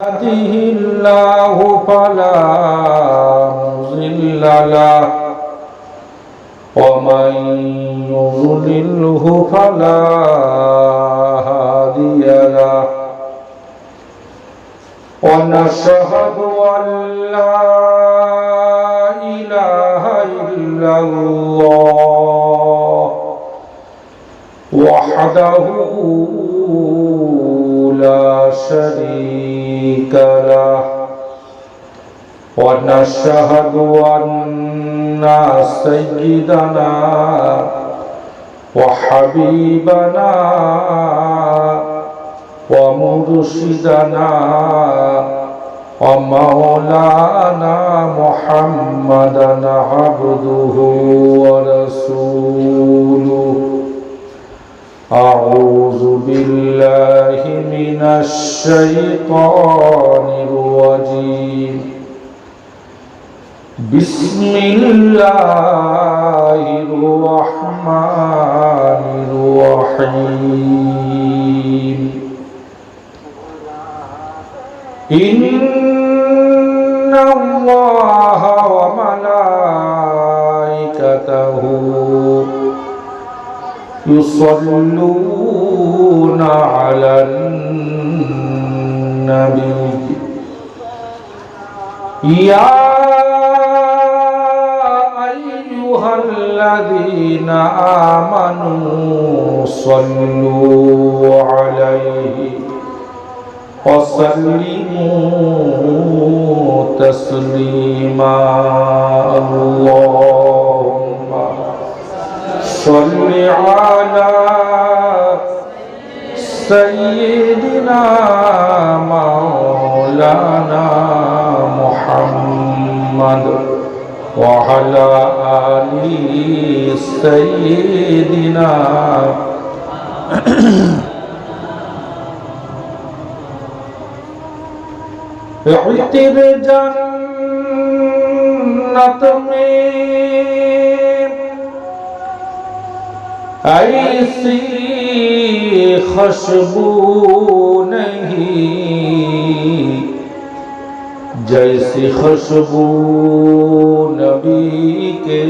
يهده الله فلا مضل له ومن يضلله فلا هادي له ونشهد أن لا إله إلا الله وحده لا شريك له ونشهد أن سيدنا وحبيبنا ومرشدنا ومولانا محمدا عبده ورسوله. أعوذ بالله من الشيطان الرجيم. بسم الله الرحمن الرحيم. إن الله وملائكته يصلون على النبي يا أيها الذين آمنوا صلوا عليه وسلموا تسليما. اللهم صل على سيدنا مولانا محمد وعلى آل سيدنا عطر جنت میں ایسی خوشبو نہیں جیسی خوشبو نبی کے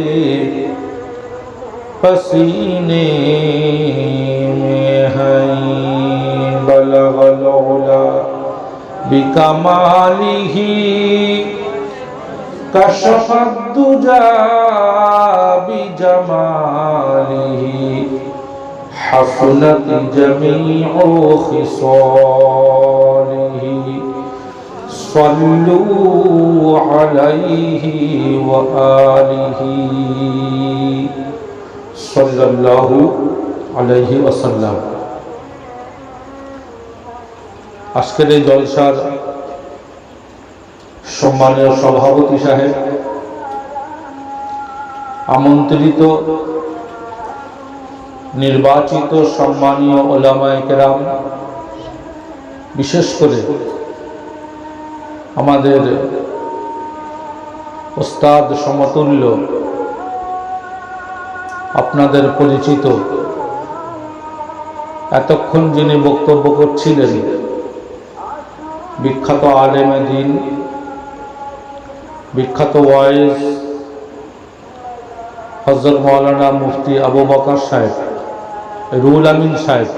پسینے میں ہے. بلغ العلا بکمالہ کشف الدجى بجماله حسنت جميع خصاله. صلوا عليه وآله صلى الله عليه وسلم. আজকের এই জলসার সম্মানীয় সভাপতি সাহেব, আমন্ত্রিত নির্বাচিত সম্মানীয় ওলামায়ে কেরাম, বিশেষ করে আমাদের ওস্তাদ সমতুল্য আপনাদের পরিচিত, এতক্ষণ যিনি বক্তব্য করছিলেন বিখ্যাত আলেমে দ্বীন, বিখ্যাত ওয়াইজ হযরত মাওলানা মুফতি আবু বকর সাহেব, রুহুল আমিন সাহেব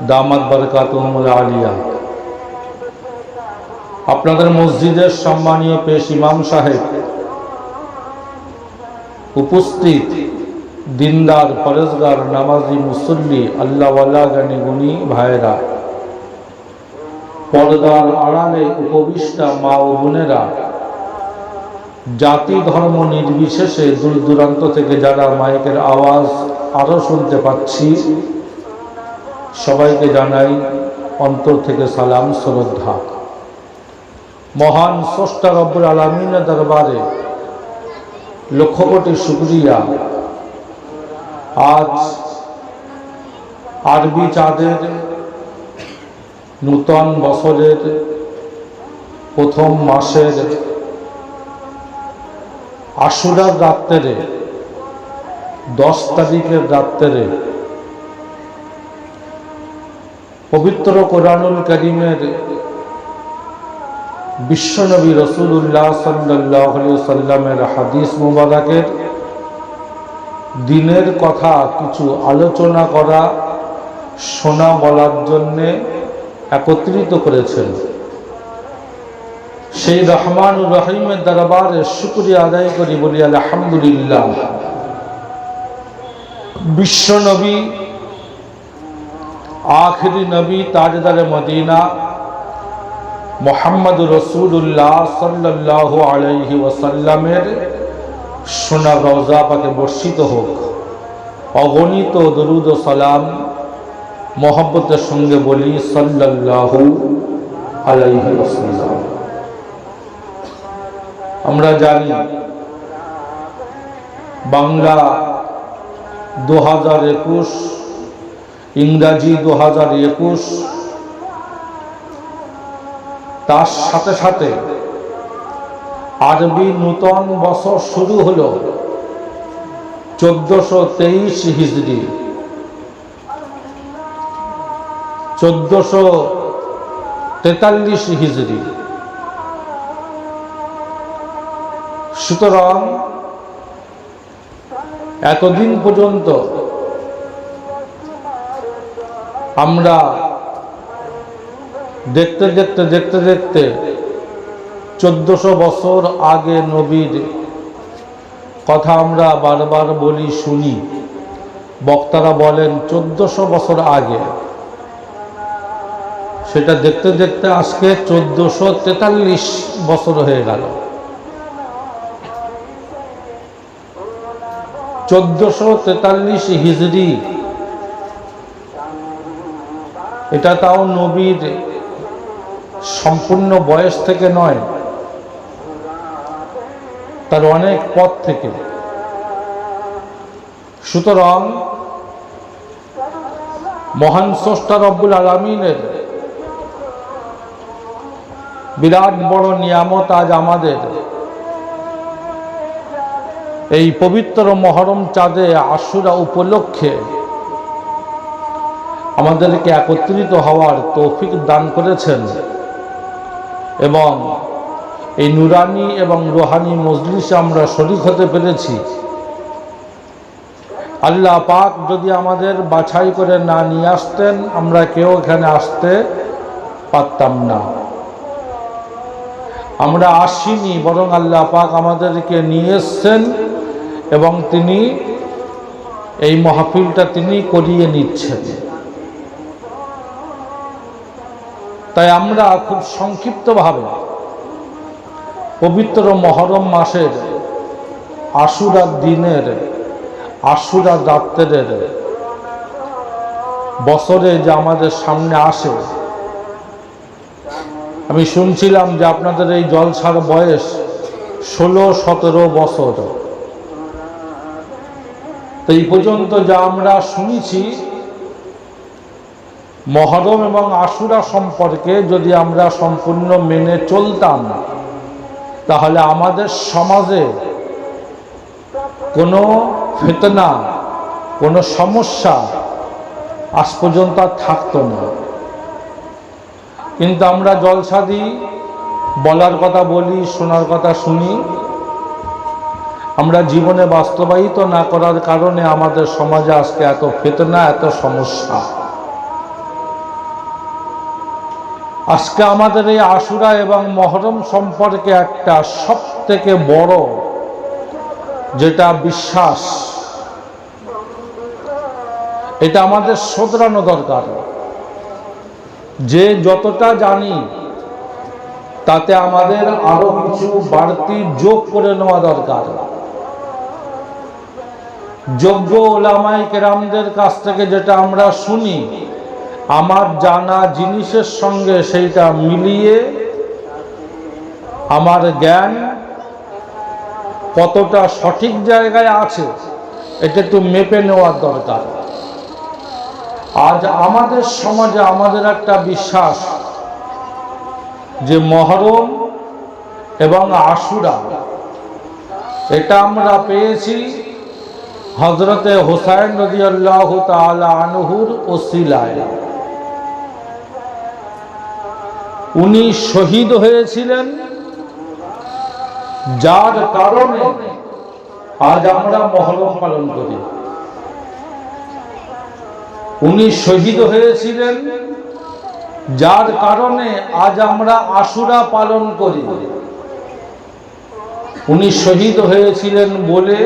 দামাত বরকাতুহুমুল আলিয়া, আপনাদের মসজিদের সম্মানীয় পেশ ইমাম সাহেব, উপস্থিত দিনদার পরেজগার নামাজি মুসল্লি আল্লাহওয়ালা জ্ঞানী গুণী ভাইয়েরা, পর্দার আড়ালে উপবিষ্টা মা ও বোনেরা, জাতি ধর্ম নির্বিশেষে দূর দূরান্ত থেকে যারা মাইকের আওয়াজ আরো শুনতে পাচ্ছি, সবাইকে জানাই অন্তর থেকে সালাম শ্রদ্ধা। মহান স্রষ্টা রব্বুল আলামিনের দরবারে লক্ষ কোটি শুকরিয়া। আজ আরবি চাঁদের নূতন বছরের প্রথম মাসের আশুরার রাত্রে 10 তারিখের রাত্রে পবিত্র কোরআনুল কারীমের বিশ্বনবী রাসূলুল্লাহ সাল্লাল্লাহু আলাইহি ওয়াসাল্লামের হাদিস মুবারকের দিনের কথা কিছু আলোচনা করা, শোনা, বলার জন্যে একত্রিত করেছেন। সেই রহমানুর রহিমের দরবারে শুকরিয়া আদায় করি, বলি আলহামদুলিল্লাহ। বিশ্বনবী, আখিরি নবী, তাজদারে মদিনা মুহাম্মদুর রাসূলুল্লাহ সাল্লাল্লাহু আলাইহি ওয়াসাল্লামের সোনা রওজা পাকে বর্ষিত হোক অগণিত দরুদ ও সালাম। মহব্বতের সঙ্গে বলি সাল্লাল্লাহু আলাইহি ওয়াসাল্লাম। আমরা জানি বাংলা 2021, ইংরাজি 2021, তার সাথে সাথে আরবি নূতন বছর শুরু হলো 1423 হিজরি, 1443 হিজরি। সুতরাং এতদিন পর্যন্ত আমরা দেখতে দেখতে 1400 বছর আগে নবীর কথা আমরা বারবার বলি, শুনি। বক্তারা বলেন 1400 বছর আগে, সেটা দেখতে দেখতে আজকে 1443 বছর হয়ে গেল। 1443 হিজরি, এটা তাও নবীর সম্পূর্ণ বয়স থেকে নয়, তার অনেক পথ থেকে। সুতরাং মহান স্রষ্টা রব্বুল আলামিনের বিরাট বড় নিয়ামত আজ আমাদের এই পবিত্র মহরম চাঁদে আশুরা উপলক্ষে আমাদেরকে একত্রিত হওয়ার তৌফিক দান করেছেন এবং এই নুরানি এবং রুহানি মজলিসে আমরা শরীক হতে পেরেছি। আল্লাহ পাক যদি আমাদের বাছাই করে না নিয়ে আসতেন, আমরা কেউ এখানে আসতে পারতাম না। আমরা আসিনি, বরং আল্লাহ পাক আমাদেরকে নিয়ে এসছেন এবং তিনি এই মাহফিলটা তিনি করিয়ে নিচ্ছেন। তাই আমরা খুব সংক্ষিপ্তভাবে পবিত্র মহরম মাসের আশুরার দিনের, আশুরার রাত্রের, বছরে যে আমাদের সামনে আসে, আমি শুনছিলাম যে আপনাদের এই জলসার বয়স 16-17 বছর। তো এই পর্যন্ত যা আমরা শুনেছি, মহরম এবং আশুরা সম্পর্কে যদি আমরা সম্পূর্ণ মেনে চলতাম, তাহলে আমাদের সমাজে কোনো ফিতনা, কোনো সমস্যা আজ পর্যন্ত আর থাকতো না। কিন্তু আমরা জলসা দিই, বলার কথা বলি, শোনার কথা শুনি, আমরা জীবনে বাস্তবায়িত না করার কারণে আমাদের সমাজে আজকে এত ফিতনা, এত সমস্যা। আজকে আমাদের এই আশুরা এবং মহরম সম্পর্কে একটা সবথেকে বড় যেটা বিশ্বাস, এটা আমাদের শোধরানো দরকার। যে যতটা জানি তাতে আমাদের আরো কিছু বাড়তি যোগ করে নেওয়া দরকার। যোগ্য ওলামায়ে কেরামদের কাছ থেকে যেটা আমরা শুনি, আমার জানা জিনিসের সঙ্গে সেইটা মিলিয়ে আমার জ্ঞান কতটা সঠিক জায়গায় আছে এটা একটু মেপে নেওয়ার দরকার। আজ আমাদের সমাজে আমাদের একটা বিশ্বাস যে মহরম এবং আশুরা, এটা আমরা পেয়েছি হযরতে হুসাইন রাদিয়াল্লাহু তাআলা আনহুর ওসিলায়। উনি শহীদ হয়েছিলেন, যার কারণে আজ আমরা মহরম পালন করি। উনি শহীদ হয়েছিলেন, যার কারণে আজ আমরা আশুরা পালন করি। উনি শহীদ হয়েছিলেন বলে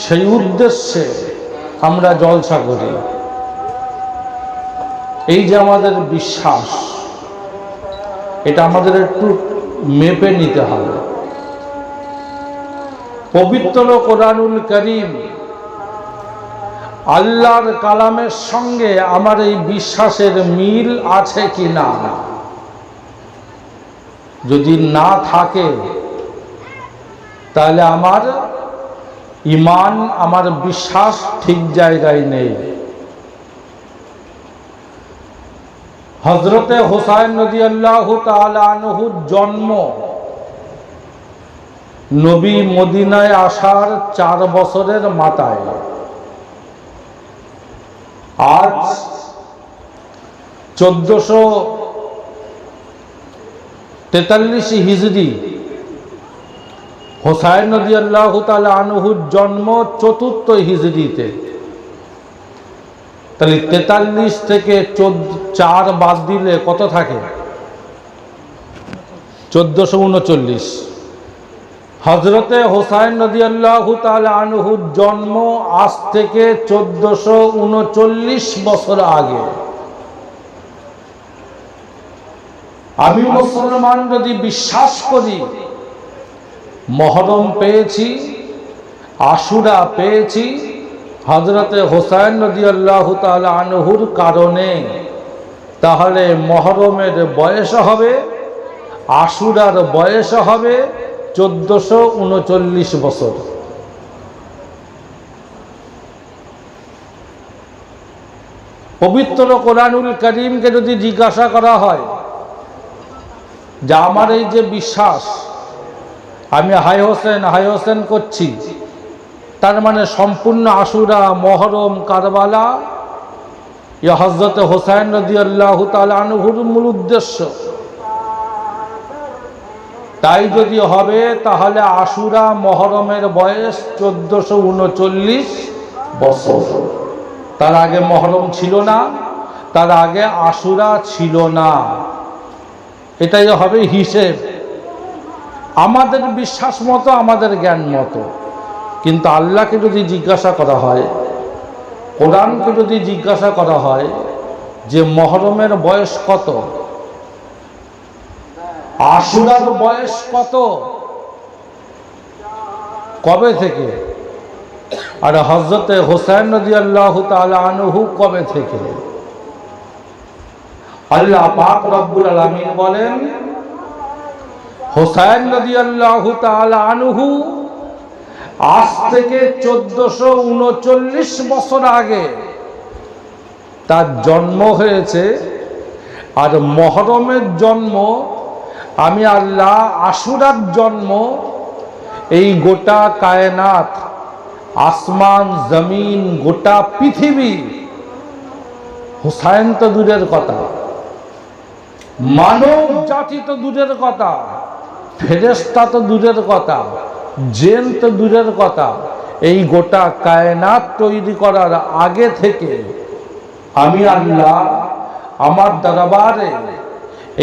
সেই উদ্দেশ্যে আমরা জলসা করি। এই যে আমাদের বিশ্বাস, এটা আমাদের একটু মেপে নিতে হবে। পবিত্র কোরআনুল কারীম আল্লাহর কালামের সঙ্গে আমার এই বিশ্বাসের মিল আছে কি না। যদি না থাকে তাহলে আমার ঈমান, আমার বিশ্বাস ঠিক জায়গায় নেই। হযরতে হুসাইন রাদিয়াল্লাহু তাআলা আনহুর জন্ম নবী মদিনায় আসার 4 বছরের মাথায়। আজ 1443 হিজরি, হুসাইন রাদিয়াল্লাহু তাআলা আনহুর জন্ম 4th হিজরিতে। তাহলে 43 থেকে 4 বাদ দিলে কত থাকে? 1439। হযরতে হুসাইন রাদিয়াল্লাহু তাআলা আনহুর জন্ম আজ থেকে 1439 বছর আগে। আমি মুসলমান যদি বিশ্বাস করি মহরম পেয়েছি, আশুরা পেয়েছি হযরতে হুসাইন রাদিয়াল্লাহু তাআলা আনহুর কারণে, তাহলে মহরমের বয়স হবে, আশুরার বয়স হবে 1439 বছর। পবিত্র কোরআনুল কারীমকে যদি জিজ্ঞাসা করা হয় যে আমার এই যে বিশ্বাস, আমি হাই হোসেন করছি, তার মানে সম্পূর্ণ আশুরা, মহরম, কারবালা ইয়া হযরত হুসাইন রাদিয়াল্লাহু তাআলা আনহুর মূল উদ্দেশ্য। তাই যদি হবে তাহলে আশুরা মহরমের বয়স 1439 বছর। তার আগে মহরম ছিল না, তার আগে আশুরা ছিল না। এটাই হবে হিসেব, আমাদের বিশ্বাস মতো, আমাদের জ্ঞান মতো। কিন্তু আল্লাহকে যদি জিজ্ঞাসা করা হয়, কোরআনকে যদি জিজ্ঞাসা করা হয় যে মহরমের বয়স কত, আশুরার বয়স কত, কবে থেকে, আর হযরতে হুসাইন রাদিয়াল্লাহু তাআলা আনহু কবে থেকে? আল্লাহ পাক রব্বুল আলামিন বলেন হুসাইন রাদিয়াল্লাহু তাআলা আনহু আজ থেকে 1439 বছর আগে তার জন্ম হয়েছে। আর মহরমের জন্ম আমি আল্লাহ, আশুরার জন্ম এই গোটা কায়নাত, আসমান জমিন, গোটা পৃথিবী, হুসাইন তো দূরের কথা, মানব জাতি তো দূরের কথা, ফেরেশতা তো দূরের কথা, জিন তো দূরের কথা, এই গোটা কায়নাত তৈরি করার আগে থেকে আমি আল্লাহ আমার দরবারে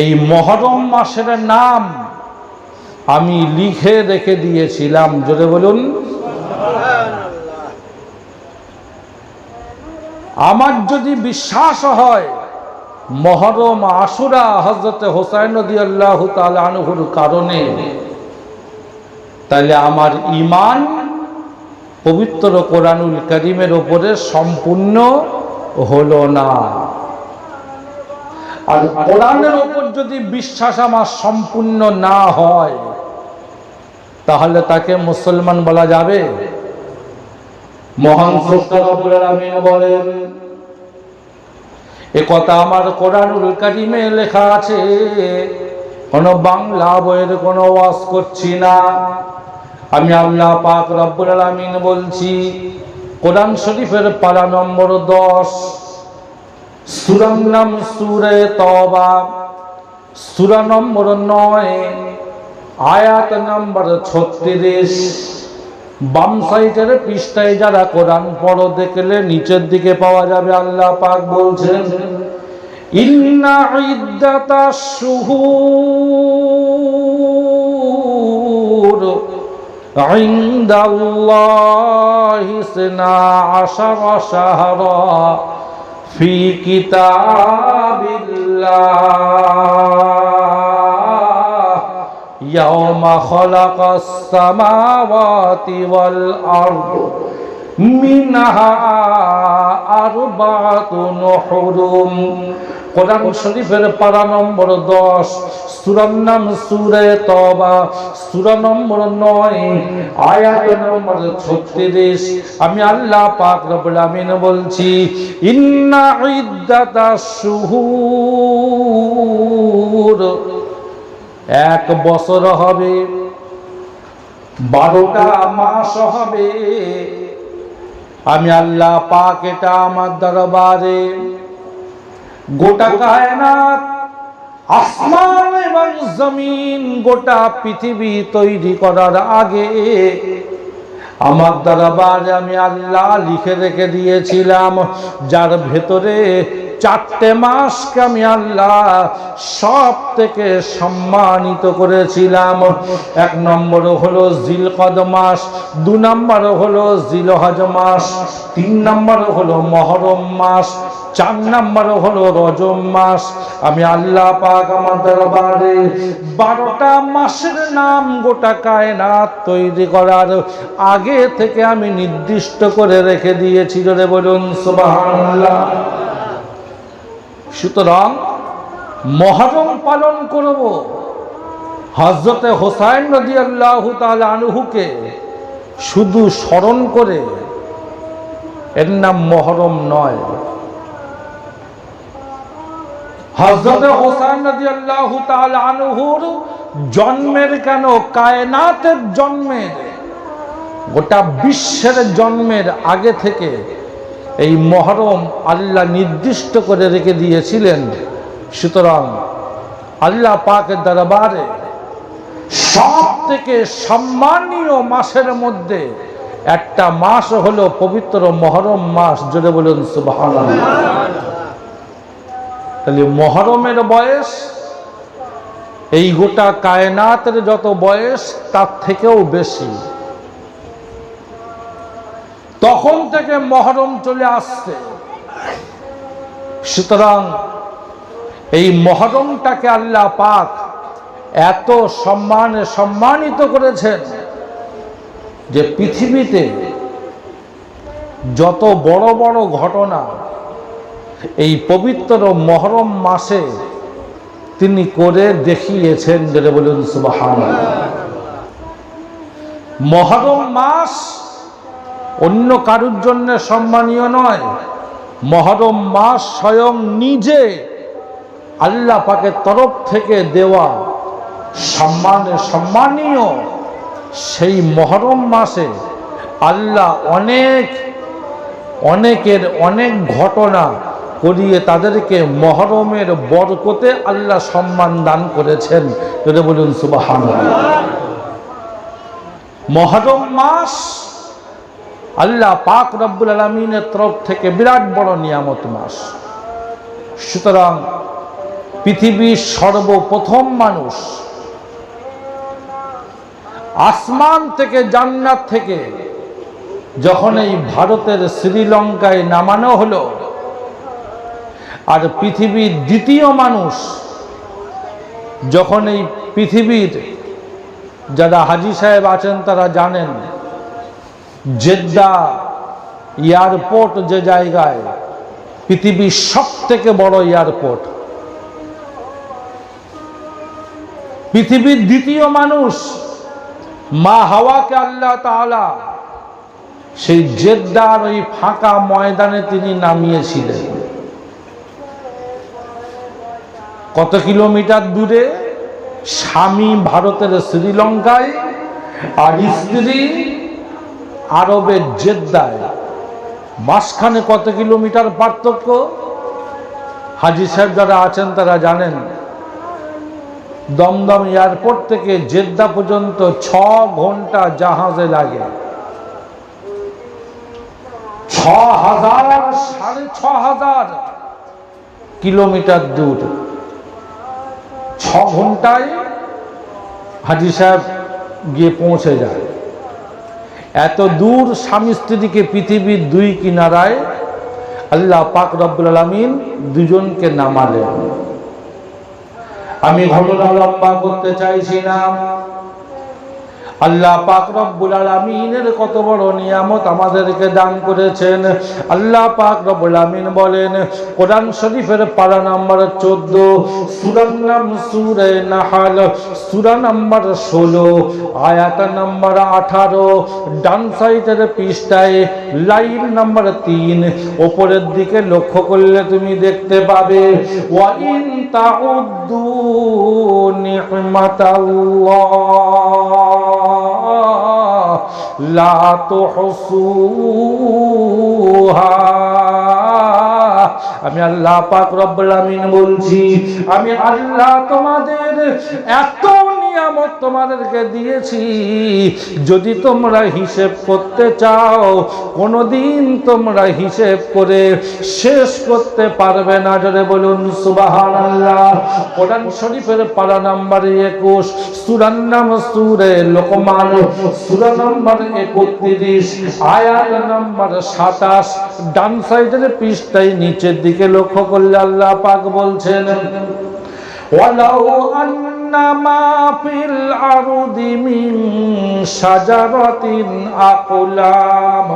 এই মহরম মাসের নাম আমি লিখে রেখে দিয়েছিলাম। জোরে বলুন। আমার যদি বিশ্বাস হয় মহরম, আশুরা হযরতে হুসাইন রাদিয়াল্লাহু তাআলা আনহুর কারণে, তাহলে আমার ঈমান পবিত্র কোরআনুল কারীমের উপরে সম্পূর্ণ হলো না। আর কোরআনের উপর যদি বিশ্বাস আমার সম্পূর্ণ না হয় তাহলে তাকে মুসলমান বলা যাবে? মহান স্রষ্টা রব্বুল আলামিন বলেন, এ কথা আমার কোরআনুল কারীমে লেখা আছে, কোন বাংলা বইয়ের কোনো ওয়াজ করছি না। আমি আল্লাহ পাক রব্বুল আলামিন বলছি, কোরআন শরীফের পারা নম্বর 10, সূরার নাম সূরা তওবা, সূরা নম্বর 9 আয়াত নম্বর 36। বাম সাইডের পৃষ্ঠায় যারা কোরআন পড়ো দেখলে নিচের দিকে পাওয়া যাবে। আল্লাহ পাক বলছেন, ইন্না ইদ্দাতাশ শুহুর ইনদাল্লাহি 12 শাহরা ফি কিতাবিল্লাহ ইয়াওমা খালাকাস সামাওয়াতি ওয়াল আরদ মিনহা আরবাতুন হুরুম। কোরআন শরীফের পারা নম্বর 10, সূরার নাম সূরা তওবা, সূরা নম্বর 9 আয়াত নম্বর 36। আমি আল্লাহ পাক রব্বুল আমিন বলছি, ইন্না ইদ্দাতাশ শুহুর, 1 বছর হবে, 12টা মাস হবে। আমি আল্লাহ পাক এটা আমার দরবারে গোটা কায়নাত, আসমান এবং জমিন, গোটা পৃথিবী তৈরি করার আগে আমার দরবারে আমি আল্লাহ লিখে রেখে দিয়েছিলাম, যার ভেতরে 4টে মাসকে আমি আল্লাহ সব থেকে সম্মানিত করেছিলাম। 1 নম্বর হলো জিলকদ মাস, 2 নম্বর হলো জিলহজ মাস, 3 নম্বর হলো মহরম মাস, 4 নম্বর হলো রজব মাস। আমি আল্লাহ পাক আমার দরবারে 12টা মাসের নাম গোটা কায়নাত তৈরি করার আগে থেকে আমি নির্দিষ্ট করে রেখে দিয়েছি। জোরে বলুন সুবহানাল্লাহ। সুতরাং মহরম পালন করব, হযরতে হোসাইন রাদিয়াল্লাহু তাআলা আনহুকে শুধু স্মরণ করে, এর নাম মহরম নয়। হযরতে হোসেন রাদিয়াল্লাহু তাআলা আনহুর জন্মের কেন, কায়নাতের জন্মের, গোটা বিশ্বের জন্মের আগে থেকে এই মহরম আল্লাহ নির্দিষ্ট করে রেখে দিয়েছিলেন। সুতরাং আল্লাহ পাকের দরবারে সব থেকে সম্মানীয় মাসের মধ্যে একটা মাস হলো পবিত্র মহরম মাস। জোরে বলুন সুবহানাল্লাহ। তাহলে মহরমের বয়স এই গোটা কায়নাতের যত বয়স তার থেকেও বেশি। তখন থেকে মহরম চলে আসছে। সুতরাং এই মহরমটাকে আল্লাহ পাক এত সম্মানে সম্মানিত করেছেন যে পৃথিবীতে যত বড় বড় ঘটনা এই পবিত্র মহরম মাসে তিনি করে দেখিয়েছেন। যেটা বলুন সুবহানাল্লাহ। মহরম মাস অন্য কারুর জন্য সম্মানীয় নয়, মহরম মাস স্বয়ং নিজে আল্লাহ পাকের তরফ থেকে দেওয়া সম্মানীয়। সেই মহরম মাসে আল্লাহ অনেকের অনেক ঘটনা করিয়ে তাদেরকে মহরমের বরকতে আল্লাহ সম্মান দান করেছেন। যদি বলুন সুবহানাল্লাহ। মহরম মাস আল্লাহ পাক রব্বুল আলামিনের তরফ থেকে বিরাট বড় নিয়ামত মাস। সুতরাং পৃথিবীর সর্বপ্রথম মানুষ আসমান থেকে, জান্নাত থেকে যখন এই ভারতের শ্রীলঙ্কায় নামানো হলো, আর পৃথিবীর দ্বিতীয় মানুষ যখন এই পৃথিবীর, যারা হাজী সাহেব আছেন তারা জানেন, জেদ্দা এয়ারপোর্ট যে জায়গায়, পৃথিবীর সব থেকে বড় এয়ারপোর্ট, পৃথিবীর দ্বিতীয় মানুষ মা হাওয়াকে আল্লাহ তাআলা সেই জেদ্দার ওই ফাঁকা ময়দানে তিনি নামিয়েছিলেন। কত কিলোমিটার দূরে? স্বামী ভারতের শ্রীলঙ্কায় আর স্ত্রী আরবের জেদ্দায়। মাঝখানে কত কিলোমিটার পার্থক্য? হাজী সাহেব যারা আছেন তারা জানেন। দমদম এয়ারপোর্ট থেকে জেদ্দা পর্যন্ত 6 ঘন্টা জাহাজে লাগে। 6,000 কিলোমিটার দূর, 6 ঘন্টায় হাজী সাহেব গিয়ে পৌঁছে যায়। এত দূর স্বামী স্ত্রীকে পৃথিবীর 2 কিনারায় আল্লাহ পাক রব্বুল আলামিন দুজনকে নামালেন। আমি ঘটনা লম্বা করতে চাইছি না। আল্লাহ পাক রব্বুল আলামিনের কত বড় নিয়ামত আমাদেরকে দান করেছেন। আল্লাহ পাক রব্বুল আলামিন বলেন কোরআন শরীফের পারা নাম্বার 14, সূরার নাম সূরা নাহল, সূরা নাম্বার 16, আয়াত নাম্বার 18, ডান সাইডের পৃষ্ঠায় লাইন নাম্বার 3, উপরের দিকে লক্ষ্য করলে তুমি দেখতে পাবে ওয়া ইন তাউদ্দু নি'মাতাল্লাহ লা তুহসুহা। আমি আল্লাহ পাক রব্বুল আমিন বলছি, আমি আল্লাহ তোমাদের এত নিয়ামত তোমাদেরকে দিয়েছি, যদি তোমরা হিসেব করতে চাও কোনদিন তোমরা হিসেব করে শেষ করতে পারবে না। জোরে বলুন সুবহানাল্লাহ। কোরআন শরীফের পারা নাম্বার 21, সূরার নাম সূরা লোকমান, সূরা নাম্বার 31, আয়াত নাম্বার 27, ডান সাইডের পৃষ্ঠায় নিচের দিকে লক্ষ্য করলে আল্লাহ পাক বলছেন ওয়ালাউ আন্না মা ফিল আরদি মিন শাজারাতিন আকলাম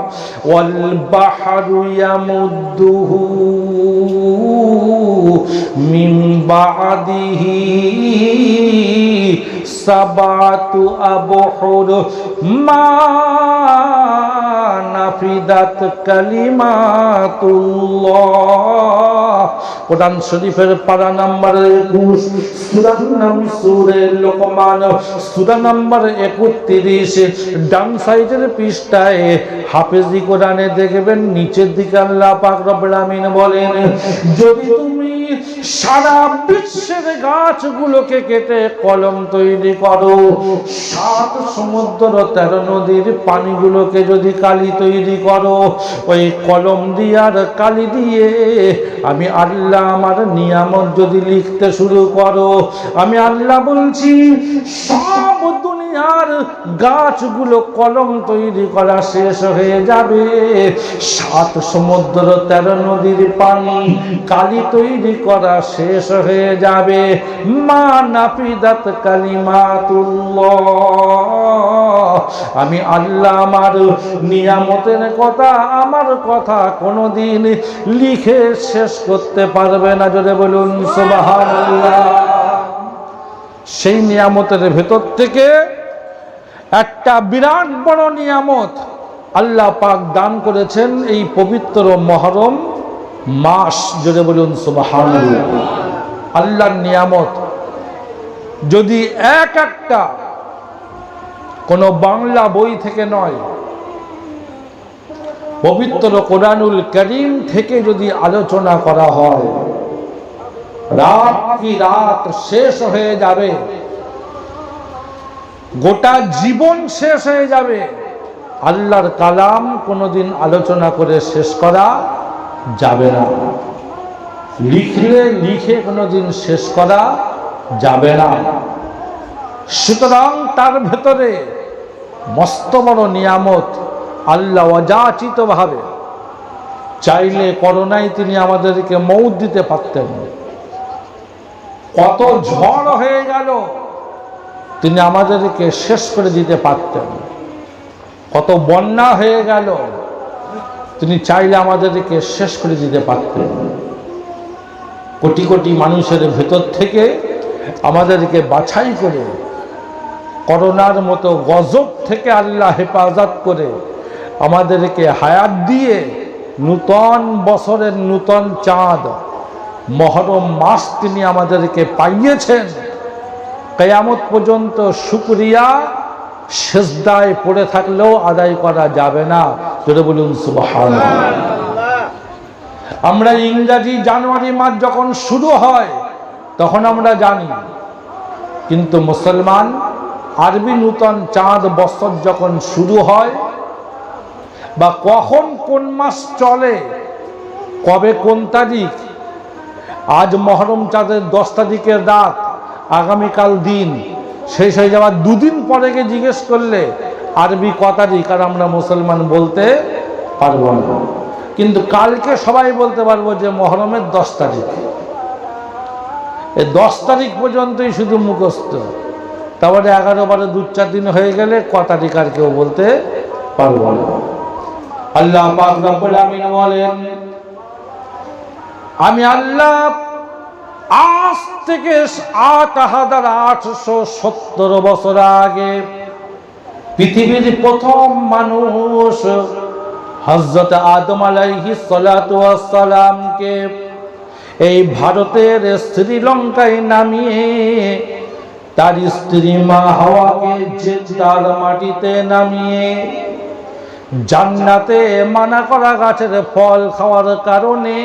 ওয়াল বাহরু ইয়ামুদ্দুহু মিন বাদিহি সাবাতু আবহুর মা নাফিদাত কালিমাতুল্লাহ। কোরআন শরীফের পারা নাম্বার 21, সূরার নাম সূরা লোকমান, সূরা নাম্বার 31, ডান সাইডের পৃষ্ঠায় হাফেজি কোরআনে দেখবেন নিচের দিকে আল্লাহ পাক রব্বুল আমিন বলেন যদি তুমি সারা বিশ্বের গাছগুলোকে কেটে কলম তৈরি করো, 7 সমুদ্র 13 নদীর পানিগুলোকে যদি কালি তৈরি করো, ওই কলম দিয়ে আর কালি দিয়ে আমি আল্লাহ আমার নিয়ামত যদি লিখতে শুরু করো, আমি আল্লাহ বলছি সব দুনিয়ার গাছগুলো কলম তৈরি করা শেষ হয়ে যাবে, 7 সমুদ্র 13 নদীর পানি কালি তৈরি করা শেষ হয়ে যাবে। মা নাফিদাত কালিমাতুল্লাহ। আমি আল্লাহ আমার নিয়ামতের কথা, আমার কথা কোনোদিন লিখে শেষ করতে পারবে না। জোরে বলুন সুবহানাল্লাহ। সেই নিয়ামতের ভেতর থেকে একটা বিরাট বড় নিয়ামত আল্লাহ পাক দান করেছেন এই পবিত্র মুহররম মাস। জোরে বলুন সুবহানাল্লাহ। আল্লাহর নিয়ামত যদি একটা কোনো বাংলা বই থেকে নয়, পবিত্র কোরআনুল কারীম থেকে যদি আলোচনা করা হয়, রাত কি রাত শেষ হয়ে যাবে, গোটা জীবন শেষ হয়ে যাবে। আল্লাহর কালাম কোনোদিন আলোচনা করে শেষ করা যাবে না, লিখে কোনোদিন শেষ করা যাবে না। সুতরাং তার ভেতরে মস্ত বড় নিয়ামত আল্লাহ অযাচিত ভাবে চাইলে করোনায় তিনি আমাদেরকে মৌত দিতে পারতেন। কত ঝড় হয়ে গেল, তিনি আমাদেরকে শেষ করে দিতে পারতেন। কত বন্যা হয়ে গেল, তিনি চাইলে আমাদেরকে শেষ করে দিতে পারতেন। কোটি কোটি মানুষের ভেতর থেকে আমাদেরকে বাছাই করে করোনার মতো গজব থেকে আল্লাহ হেফাজত করে আমাদেরকে হায়াত দিয়ে নূতন বছরের নূতন চাঁদ মুহররম মাস তিনি আমাদেরকে পাইয়েছেন। কিয়ামত পর্যন্ত শুকরিয়া সিজদায় পড়ে থাকলেও আদায় করা যাবে না। জোরে বলুন সুবহানাল্লাহ। আমরা ইংরেজি জানুয়ারি মাস যখন শুরু হয় তখন আমরা জানি কিন্তু মুসলমান আরবি নূতন চাঁদ বছর যখন শুরু হয় বা কখন কোন মাস চলে, কবে কোন তারিখ, আজ মহরম চাঁদের 10 তারিখের রাত, আগামীকাল দিন শেষ হয়ে যাওয়ার 2 দিন পরে গিয়ে জিজ্ঞেস করলে আরবি ক তারিখ আর আমরা মুসলমান বলতে পারবো না। কিন্তু কালকে সবাই বলতে পারবো যে মহরমের 10 তারিখ। এই 10 তারিখ পর্যন্তই শুধু মুখস্থ, তারপরে 11-12 2-4 দিন হয়ে গেলে ক তারিখ আর কেউ বলতে পারবো না। আল্লাহ পাক রব্বুল আমিন বলেন, আমি আল্লাহ আজ থেকে 8870 বছর আগে পৃথিবীর প্রথম মানুষ হযরত আদম আলাইহিস সালাতু ওয়াস সালামকে এই ভারতের শ্রীলঙ্কায় নামিয়ে তার স্ত্রী মা হাওয়াকে জেদ্দার মাটিতে নামিয়ে জান্নাতে মানা করা গাছের ফল খাওয়ার কারণে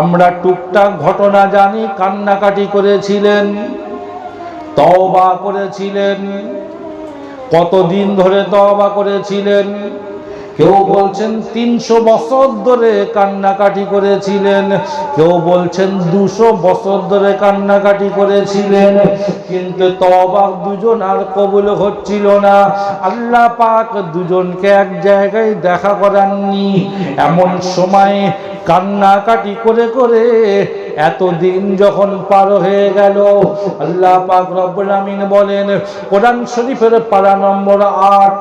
আমরা টুকটাক ঘটনা জানি, কান্নাকাটি করেছিলেন, তওবা করেছিলেন। কতদিন ধরে তওবা করেছিলেন? কেউ বলছেন 300 বছর ধরে কান্নাকাটি করেছিলেন, কেউ বলছেন 200 বছর ধরে কান্নাকাটি করেছিলেন, কিন্তু তওবা দুজন আর কবুল হচ্ছিল না। আল্লাহ পাক দুজনকে এক জায়গায় দেখা করাননি। এমন সময় কান্নাকাটি করে করে এতদিন যখন পার হয়ে গেল, আল্লাহ পাক রব্বুল আমিন বলেন কোরআন শরীফের পারা নম্বর 8,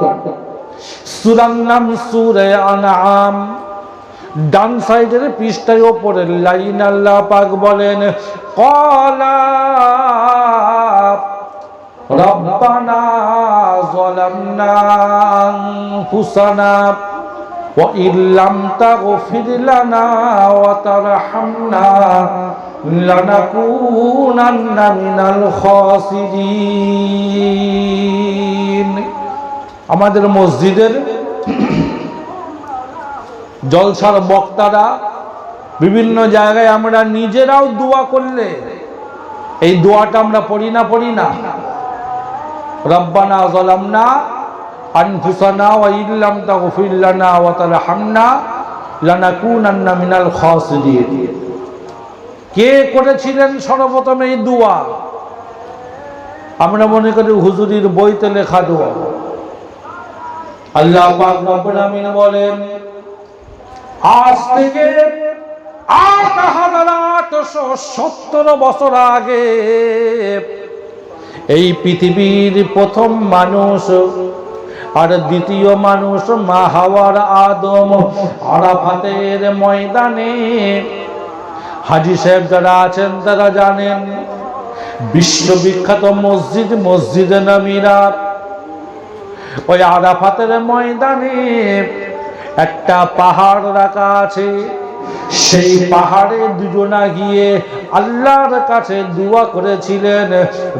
সূরার নাম সূরা আনআম, ডান সাইডের পৃষ্ঠার উপরের লাইন আল্লাহ পাক বলেন ক্বালা রব্বানা যালামনা আনফুসানা ওয়া ইল্লাম তাগফির লানা ওয়া তারহামনা লানাকুনান্না মিনাল খাসিরিন। আমাদের মসজিদের জলসার বক্তারা বিভিন্ন জায়গায় আমরা নিজেরাও দোয়া করলে এই দোয়াটা আমরা পড়ি না রব্বানা যালামনা আনফুসানা ওয়া ইল্লাম তাগফির লানা ওয়া তারহামনা লানাকুনান্না মিনাল খাসিরিন। কে করেছিলেন সর্বপ্রথম এই দোয়া? আমরা মনে করি হুজুরির বইতে লেখা দোয়া। আল্লাহ পাক রব্বুল আমিন বলেন আজ থেকে 8870 বছর আগে এই পৃথিবীর প্রথম মানুষ আর দ্বিতীয় মানুষ মা হাওয়ার আদম আরাফাতের ময়দানে, হাজী সাহেব যারা আছেন তারা জানেন বিশ্ববিখ্যাত মসজিদ মসজিদে নবীরা, ওই আরাফাতের ময়দানে একটা পাহাড় রাখা আছে। সেই পাহাড়ে দুজনা গিয়ে আল্লাহর কাছে দোয়া করেছিলেন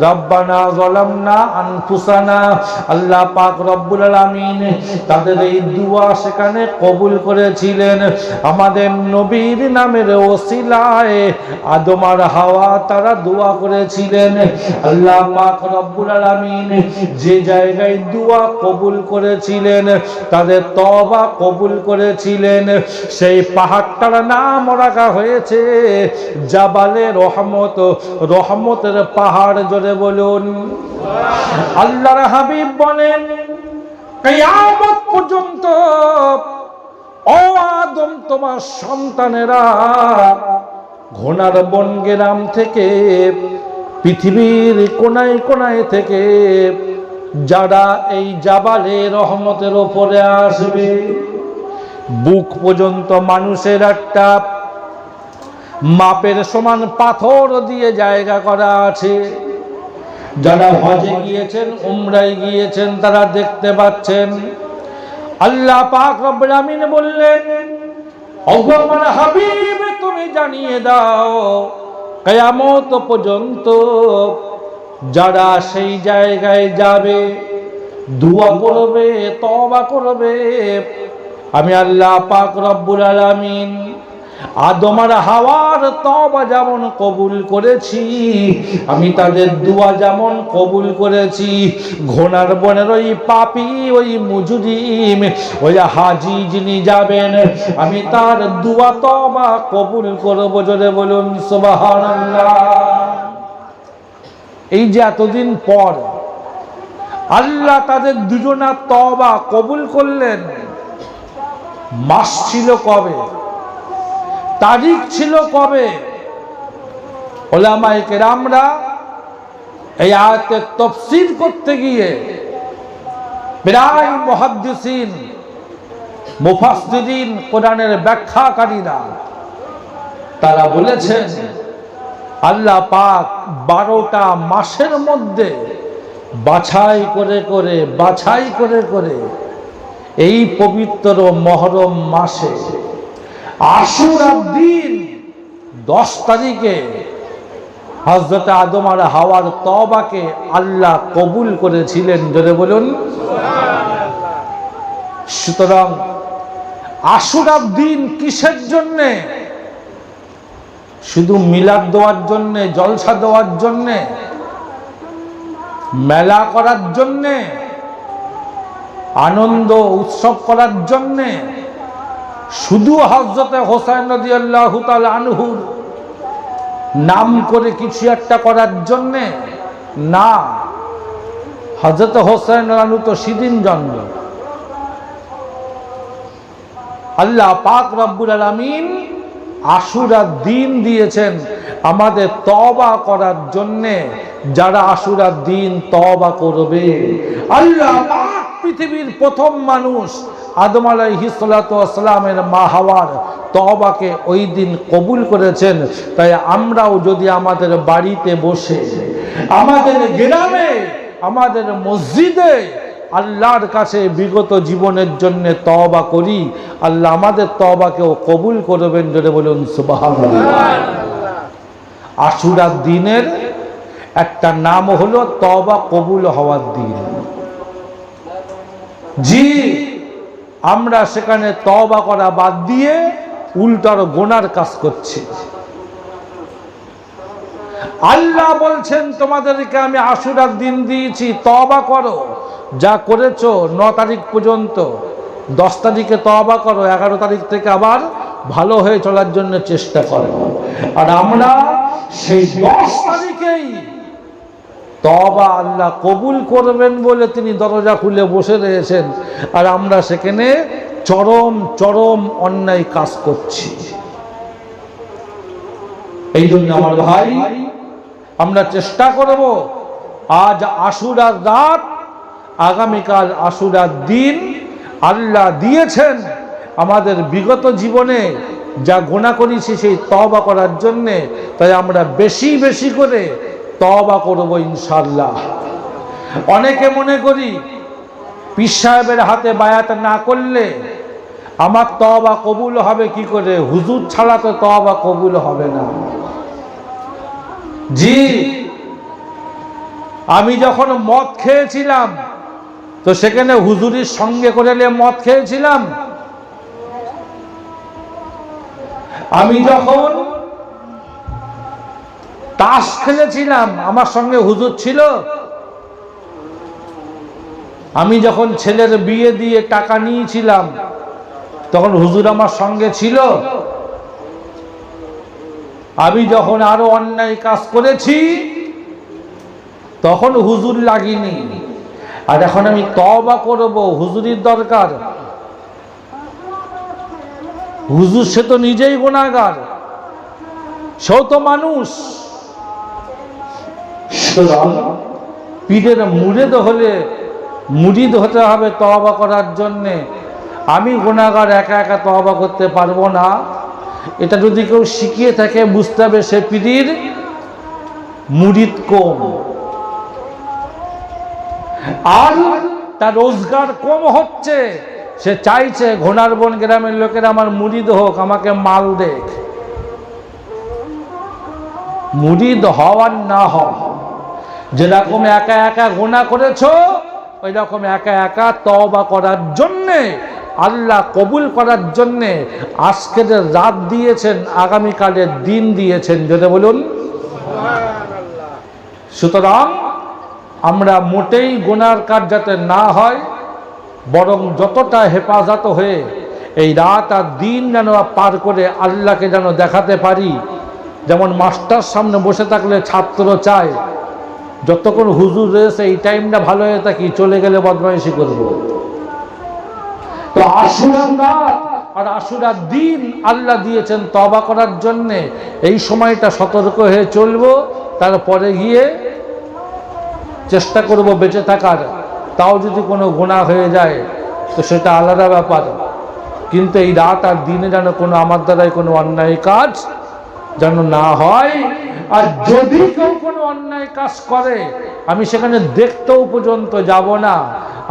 রব্বানা যালামনা আনফুসানা। আল্লাহ পাক রব্বুল আলামিন তাদের এই দোয়া সেখানে কবুল করেছিলেন। আমাদের নবীর নামের ওসিলায় আদম আর হাওয়া তারা দোয়া করেছিলেন। আল্লাহ পাক রব্বুল আলামিন যে জায়গায় দোয়া কবুল করেছিলেন, তাদের তওবা কবুল করেছিলেন, সেই পাহাড়টার নাম রাখা হয়েছে জাবালে রহমত, রহমতের পাহাড়। জোরে বলুন আল্লাহর হাবিব বলেন কিয়ামত পর্যন্ত ও আদম তোমার সন্তানেরা ঘোনার বন গ্রাম থেকে পৃথিবীর কোনায় কোনায় থেকে যারা এই জাবালে রহমতের উপরে আসবে, বুক পর্যন্ত মানুষের একটা মাপের সমান পাথর দিয়ে জায়গা করা আছে। যারা হজে গিয়েছেন, উমরায় গিয়েছেন, তারা দেখতে পাচ্ছেন। আল্লাহ পাক রব্বুল আমিন বললেন ওগো আমার হাবিব তুমি জানিয়ে দাও কিয়ামত পর্যন্ত যারা সেই জায়গায় যাবে, দোয়া করবে, তওবা করবে, আমি আল্লাহ পাক রব্বুল আলামিন আদম আর হাওয়ার তওবা যেমন কবুল করেছি, আমি তাদের দোয়া যেমন কবুল করেছি, ঘোড়ার বনের ওই পাপী, ওই মুজরিম, ওই হাজি যিনি যাবেন, আমি তার দোয়া তওবা কবুল করব। জোরে বলুন সুবহানাল্লাহ। এই যে এতদিন পর আল্লাহ তাদের দুজনার তওবা কবুল করলেন, মাস ছিল কবে, তারিখ ছিল কবে? উলামায়ে কেরামরা এই আয়াতের তাফসীর করতে গিয়ে প্রায় মুহাদ্দিসিন, মুফাসসিরিন, কোরআনের ব্যাখ্যাকারীরা তারা বলেছেন আল্লাহ পাক 12টা মাসের মধ্যে বাছাই করে করে এই পবিত্র মুহররম মাসে আশুরার দিন 10 তারিখে হযরত আদম আর হাওয়ার তওবাকে আল্লাহ কবুল করেছিলেন। জোরে বলুন সুবহানাল্লাহ। সুতরাং আশুরার দিন কিসের জন্যে? শুধু মিলাদ দেওয়ার জন্যে, জলসা দেওয়ার জন্যে, মেলা করার জন্যে, আনন্দ উৎসব করার জন্যে, শুধু হযরত হোসেন রাদিয়াল্লাহু তাআলা আনহুর নাম করে কিছু একটা করার জন্যে না। হযরত হোসেন আনহু তো সেদিন জন্ম। আল্লাহ পাক রব্বুল আলামিন আশুরার দিন দিয়েছেন আমাদের তওবা করার জন্যে। যারা আশুরার দিন তওবা করবে, আল্লাহ পাক পৃথিবীর প্রথম মানুষ আদম আলাইহিস সালাতু ওয়াস সালামের মা হাওয়ার তওবাকে ওই দিন কবুল করেছেন। তাই আমরাও যদি আমাদের বাড়িতে বসে, আমাদের গ্রামে, আমাদের মসজিদে আল্লাহর কাছে বিগত জীবনের জন্য তওবা করি, আল্লাহ আমাদের তওবাকেও কবুল করবেন। জোরে বলুন সুবহানাল্লাহ। আশুরার দিনের একটা নাম হলো তওবা কবুল হওয়ার দিন। জি, আমরা সেখানে তওবা করা বাদ দিয়ে উল্টার গোনার কাজ করছি। আল্লাহ বলছেন তোমাদেরকে আমি আশুরার দিন দিয়েছি, তওবা করো, যা করেছো 9 তারিখ পর্যন্ত, 10 তারিখে তওবা করো, 11 তারিখ থেকে আবার ভালো হয়ে চলার জন্য চেষ্টা করো। আর আমরা সেই 10 তারিখেই তওবা আল্লাহ কবুল করবেন বলে তিনি দরজা খুলে বসে রয়েছেন, আর আমরা সেখানে চরম চরম অন্যায় কাজ করছি। এই জন্য আমার ভাই, আমরা চেষ্টা করব আজ আশুরার রাত, আগামীকাল আশুরার দিন আল্লাহ দিয়েছেন আমাদের বিগত জীবনে যা গুনাহ করেছি সেই তওবা করার জন্যে। তাই আমরা বেশি বেশি করে তওবা করব ইনশাআল্লাহ। অনেকে মনে করি পীর সাহেবের হাতে বায়াত না করলে আমার তওবা কবুল হবে কি করে, হুজুর ছাড়া তো তওবা কবুল হবে না। জি, আমি যখন মদ খেয়েছিলাম তো সেখানে হুজুরির সঙ্গে করে মদ খেয়েছিলাম। আমি যখন তাস খেলেছিলাম আমার সঙ্গে হুজুর ছিল। আমি যখন ছেলের বিয়ে দিয়ে টাকা নিয়েছিলাম তখন হুজুর আমার সঙ্গে ছিল। আমি যখন আরো অন্যায় কাজ করেছি তখন হুজুর লাগিনি। আর এখন আমি তওবা করব, হুজুরির দরকার। হুজুর সে তো নিজেই গুনাহগার, সেও তো মানুষ। পীরের মুরিদ হতে হবে তওবা করার জন্যে। আমি গুনাহগার, একা একা তওবা করতে পারবো না। এটা যদি কেউ শিখিয়ে থাকে বুঝতে হবে সে পীরের মুরিদ কম, আর তার রোজগার কম হচ্ছে। সে চাইছে ঘোনারবন গ্রামের লোকেরা আমার মুরিদ হোক, আমাকে মাল দেখ। মুরিদ হওয়ার না হওয়া, যেরকম একা একা গুনাহ করেছো ওই রকম একা একা তওবা করার জন্যে আল্লাহ কবুল করার জন্যে আজকের রাত দিয়েছেন, আগামীকালের দিন দিয়েছেন, যদি বলুন। সুতরাং আমরা মোটেই গুনার কাজ যাতে না হয়, বরং যতটা হেফাজত হয়ে এই রাত আর দিন যেন পার করে আল্লাহকে যেন দেখাতে পারি। যেমন মাস্টার সামনে বসে থাকলে ছাত্র চায় যতক্ষণ হুজুর রয়েছে এই টাইমটা ভালো হয়ে থাকি, চলে গেলে বদমাইশি করব। তো আশুরার রাত আর আশুরার দিন আল্লাহ দিয়েছেন তওবা করার জন্যে। এই সময়টা সতর্ক হয়ে চলবো, তারপরে গিয়ে চেষ্টা করব বেঁচে থাকার। তাও যদি কোনো গুনাহ হয়ে যায় তো সেটা আলাদা ব্যাপার, কিন্তু এই রাত আর দিনে যেন কোনো আমার দ্বারাই কোনো অন্যায় কাজ যেন না হয়। আর যদি কেউ কোনো অন্যায় কাজ করে আমি সেখানে দেখতেও পর্যন্ত যাব না,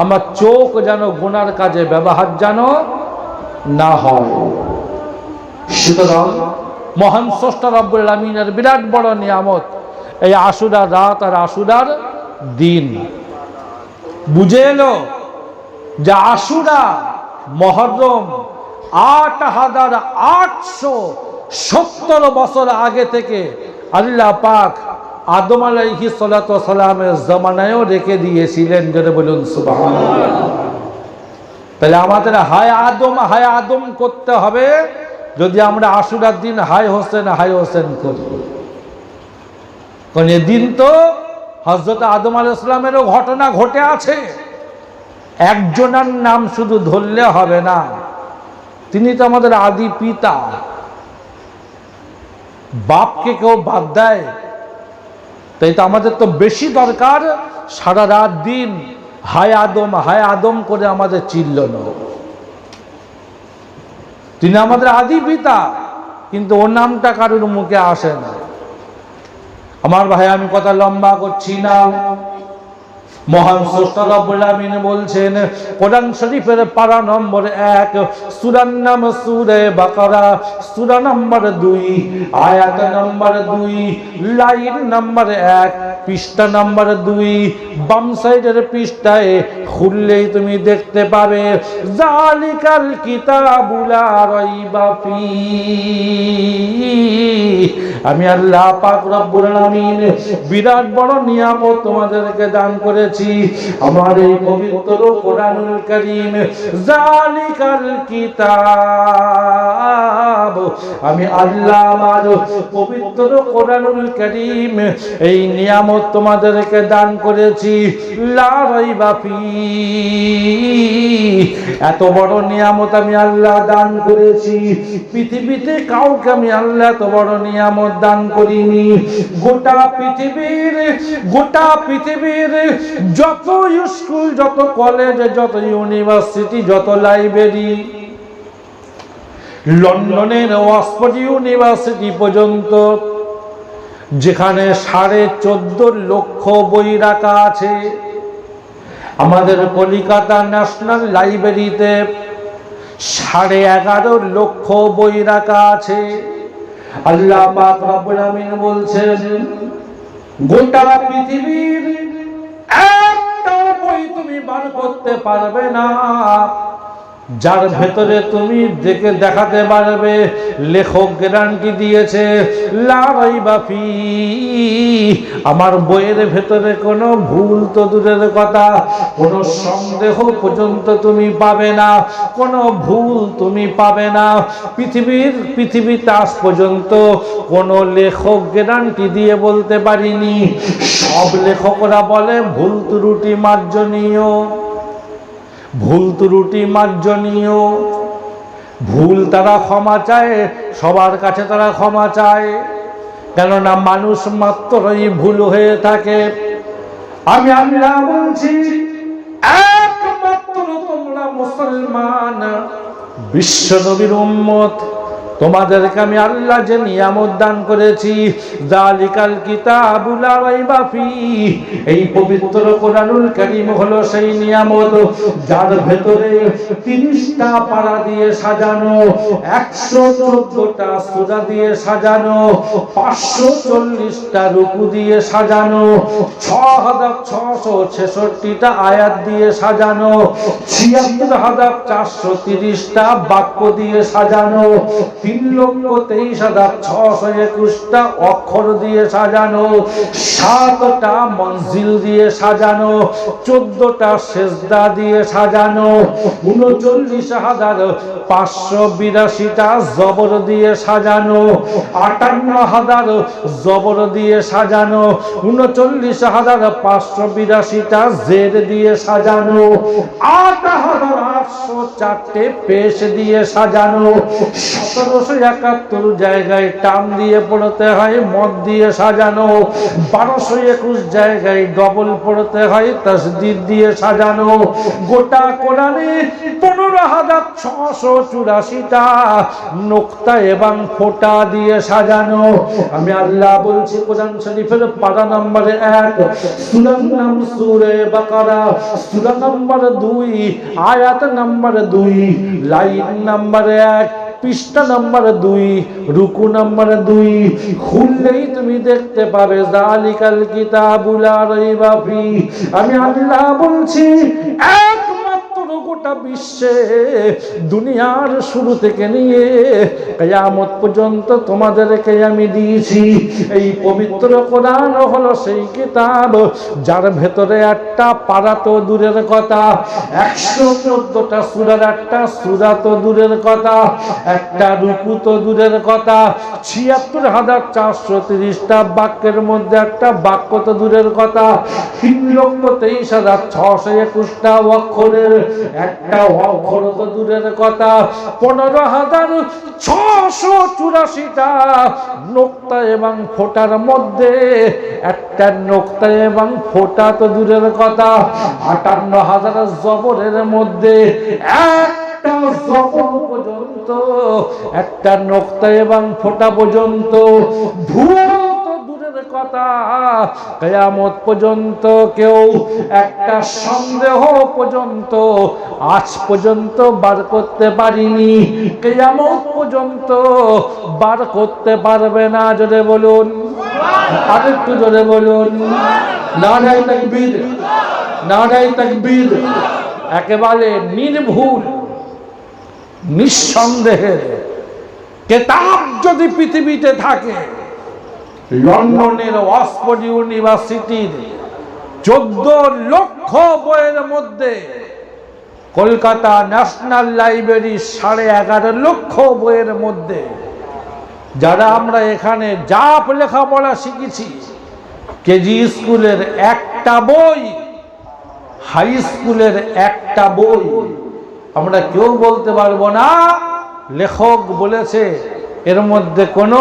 আমার চোখ যেন গুনার কাজে ব্যবহার যেন না হয়। সুতরাং মহান স্রষ্টা রব্বুল আলামিনের বিরাট বড় নিয়ামত এই আশুরার রাত আর আশুরার দিন। বুঝে এলো যে আশুরা মহরম ৮,৮৭০ বছর আগে থেকে আল্লাহ পাক আদম আলাইহিস সালাতু ওয়াস সালামের জামানায়ও রেখে দিয়েছিলেন, যেটা বলুন সুবহানাল্লাহ। তাহলে আমাদের হায় আদম করতে হবে যদি আমরা আশুরার দিন হায় হোসেন করি। কারণ এদিন তো হযরত আদম আলাইহিস সালামেরও ঘটনা ঘটে আছে। একজনের নাম শুধু ধরলে হবে না, তিনি তো আমাদের আদি পিতা। বাপকে কেউ বাদ দেয়? তাই তো আমাদের তো বেশি দরকার সারা রাত দিন হায় আদম করে আমাদের চিল্লানো। তিনি আমাদের আদি পিতা, কিন্তু ওর নামটা কারোর মুখে আসে না। আমার ভাই, আমি কথা লম্বা করছি না। মহান স্রষ্টা রব্বুল আমিন বলছেন কোরআন শরীফের পারা নম্বর 1, সূরার নাম সূরা বাকারা, সূরা নম্বর 2, আয়াত নম্বর 2, লাইন নম্বর 1, পৃষ্ঠা নম্বর 2। বাম সাইডের পৃষ্ঠায় খুললেই তুমি দেখতে পাবে যালিকাল কিতাবু লা রাইবা ফীহি। আমি আল্লাহ পাক রব্বুল আলামিন বিরাট বড় নিয়ামত তোমাদেরকে দান করেছি, আমার এই পবিত্র কোরআনুল কারীম। যালিকাল কিতাব, আমি আল্লাহ আমার পবিত্র কোরআনুল কারীম এই নিয়ামত তোমাদেরকে দান করেছি। লা রাইবা ফীহি, এত বড় নিয়ামত আমি আল্লাহ দান করেছি, পৃথিবীতে কাউকে আমি আল্লাহ এত বড় নিয়ামত দান করিনি। গোটা পৃথিবীর যত স্কুল, যত কলেজ, যত ইউনিভার্সিটি, যত লাইব্রেরি, লন্ডনের অক্সফোর্ড ইউনিভার্সিটি পর্যন্ত যেখানে 14.5 লক্ষ বই রাখা আছে, আমাদের কলকাতা ন্যাশনাল লাইব্রেরিতে 11.5 লক্ষ বই রাখা আছে। আল্লাহ পাক রব্বুল আমিন বলছেন গোটা পৃথিবীর একটা বই তুমি বার করতে পারবে না যার ভেতরে তুমি দেখে দেখাতে পারবে লেখক গ্যারান্টি দিয়েছে লা রাইবা ফীহি, আমার বইয়ের ভেতরে কোনো ভুল তো দূরের কথা, কোনো সন্দেহ পর্যন্ত তুমি পাবে না, কোনো ভুল তুমি পাবে না। পৃথিবীতে আজ পর্যন্ত কোনো লেখক গ্যারান্টি দিয়ে বলতে পারিনি। সব লেখকরা বলে ভুল ত্রুটি মার্জনীয়, ভুল ত্রুটি মার্জনীয়। ভুল তারা ক্ষমা চায়, সবার কাছে তারা ক্ষমা চায়, কেননা মানুষ মাত্রই ভুল হয়ে থাকে। আমি আল্লাহ বলছি একমাত্র তোমরা মুসলমান, বিশ্ব নবীর উম্মত, তোমাদেরকে আমি আল্লাহ যে নিয়ামত দান করেছি, যালিকাল কিতাবুল লা রাইবা ফিহি, এই পবিত্র কোরআনুল কারীম হলো সেই নিয়ামত যার ভেতরে 30টা পারা দিয়ে সাজানো, 114টা সূরা দিয়ে সাজানো, 540টা রুকু দিয়ে সাজানো, 6666টা আয়াত দিয়ে সাজানো, 76430টা বাক্য দিয়ে সাজানো, 3,23,621টা অক্ষর দিয়ে সাজানো, 7টা মঞ্জিল দিয়ে সাজানো, 14টা সেজদা দিয়ে সাজানো, 39,582টা জবর দিয়ে সাজানো, 58,000 জবর দিয়ে সাজানো, 39,582টা জের দিয়ে সাজানো, 8,804টে পেশ দিয়ে সাজানো, 1771 জায়গায় টান দিয়ে পড়তে হয় মদ দিয়ে সাজানো, 1221 জায়গায় ডবল পড়তে হয় তাসদীদ দিয়ে সাজানো। গোটা কোরআনে 15,684টা নোক্তা এবং ফোঁটা দিয়ে সাজানো। আমি আল্লাহ বলছি কোরআন শরীফের পারা নম্বরে 1, সূরার নাম সূরা বাকারা, সূরা নম্বর 2, আয়াত নম্বর 2, লাইন নম্বর 1, পৃষ্ঠা নম্বর 2, রুকু নম্বর 2। খুললেই তুমি দেখতে পাবে যালিকাল কিতাবুল লা রাইবা ফিহি। আমি আল্লাহ বলছি একমাত্র গোটা বিশ্বে দুনিয়ার শুরু থেকে নিয়ে কিয়ামত পর্যন্ত তোমাদেরকে আমি দিয়েছি এই পবিত্র কোরআন হলো সেই কিতাব যার ভেতরে একটা পারা তো দূরের কথা, 114টা সূরার একটা সূরা তো দূরের কথা, একটা রুকু তো দূরের কথা, 76,430টা বাক্যের মধ্যে একটা বাক্য তো দূরের কথা, 3,23,621টা অক্ষরের একটা অক্ষর তো দূরের কথা, 15,684টা নোক্তা এবং ফোঁটার মধ্যে একটা নোক্তা এবং ফোঁটা তো দূরের কথা, 58,000 জবরের মধ্যে একটা জবর পর্যন্ত, একটা নোক্তা এবং ফোঁটা পর্যন্ত, ভুল তো দূরের কথা, কিয়ামত পর্যন্ত কেউ একটা সন্দেহ পর্যন্ত আজ পর্যন্ত বার করতে পারিনি, কিয়ামত পর্যন্ত বার করতে পারবে না। জোরে বলুন, আরেকটু জোরে বলুন, নারায়ে তাকবীর, নারায়ে তাকবীর। একেবারে নির্ভুল নিঃসন্দেহের কিতাব যদি পৃথিবীতে থাকে, লন্ডনের অক্সফোর্ড ইউনিভার্সিটির 14 লক্ষ বইয়ের মধ্যে কলকাতা ন্যাশনাল লাইব্রেরির 11.5 লক্ষ বইয়ের মধ্যে যারা আমরা এখানে যা লেখাপড়া শিখেছি, কেজি স্কুলের একটা বই, হাই স্কুলের একটা বই, আমরা কেউ বলতে পারবো না লেখক বলেছে এর মধ্যে কোনো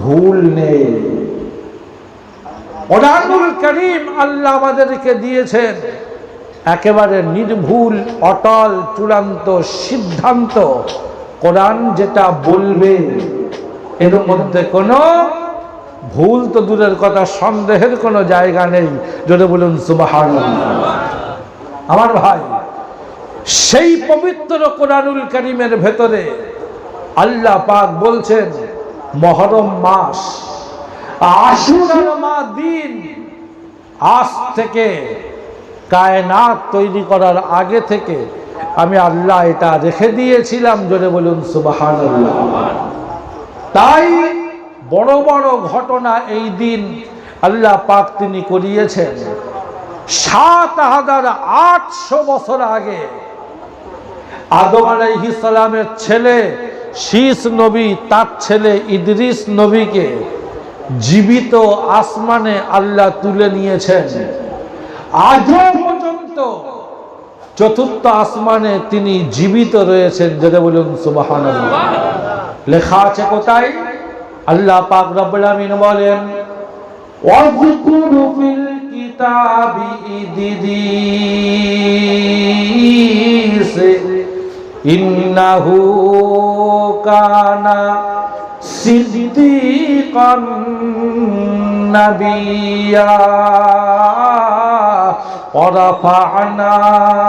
ভুল নেই। কোরআনুল কারীম আল্লাহ আমাদেরকে দিয়েছেন একেবারে নির্ভুল, অটল, চূড়ান্ত সিদ্ধান্ত। কোরআন যেটা বলবে এর মধ্যে কোনো ভুল তো দূরের কথা, সন্দেহের কোনো জায়গা নেই। যদি বলুন সুবহানাল্লাহ। আমার ভাই, সেই পবিত্র কোরআনুল কারীমের ভেতরে আল্লাহ পাক বলছেন মুহররম মাস, আশুরার দিন, আজ থেকে কায়নাত তৈরি করার আগে থেকে আমি আল্লাহ এটা রেখে দিয়েছিলাম। জোরে বলুন সুবহানাল্লাহ। তাই বড় বড় ঘটনা এই দিন আল্লাহ পাক তিনি করিয়েছেন। ৭,৮০০ বছর আগে আদম আলাইহিস সালামের ছেলে শীস নবী তার ছেলে ইদ্রিস নবীকে জীবিত আসমানে আল্লাহ তুলে নিয়েছেন। আজও পর্যন্ত চতুর্থ আসমানে তিনি জীবিত রয়েছেন। যেটা বলুন সুবহানাল্লাহ। লেখা আছে কোথায়? আল্লাহ পাক রব্বুল আমিন বলেন, ওয়াযকুরু ফিল কিতাবি ইদ্রিস ইন্নাহু কানা সিদ্দিকান নাবিয়্যা ওয়া রাফা'নাহু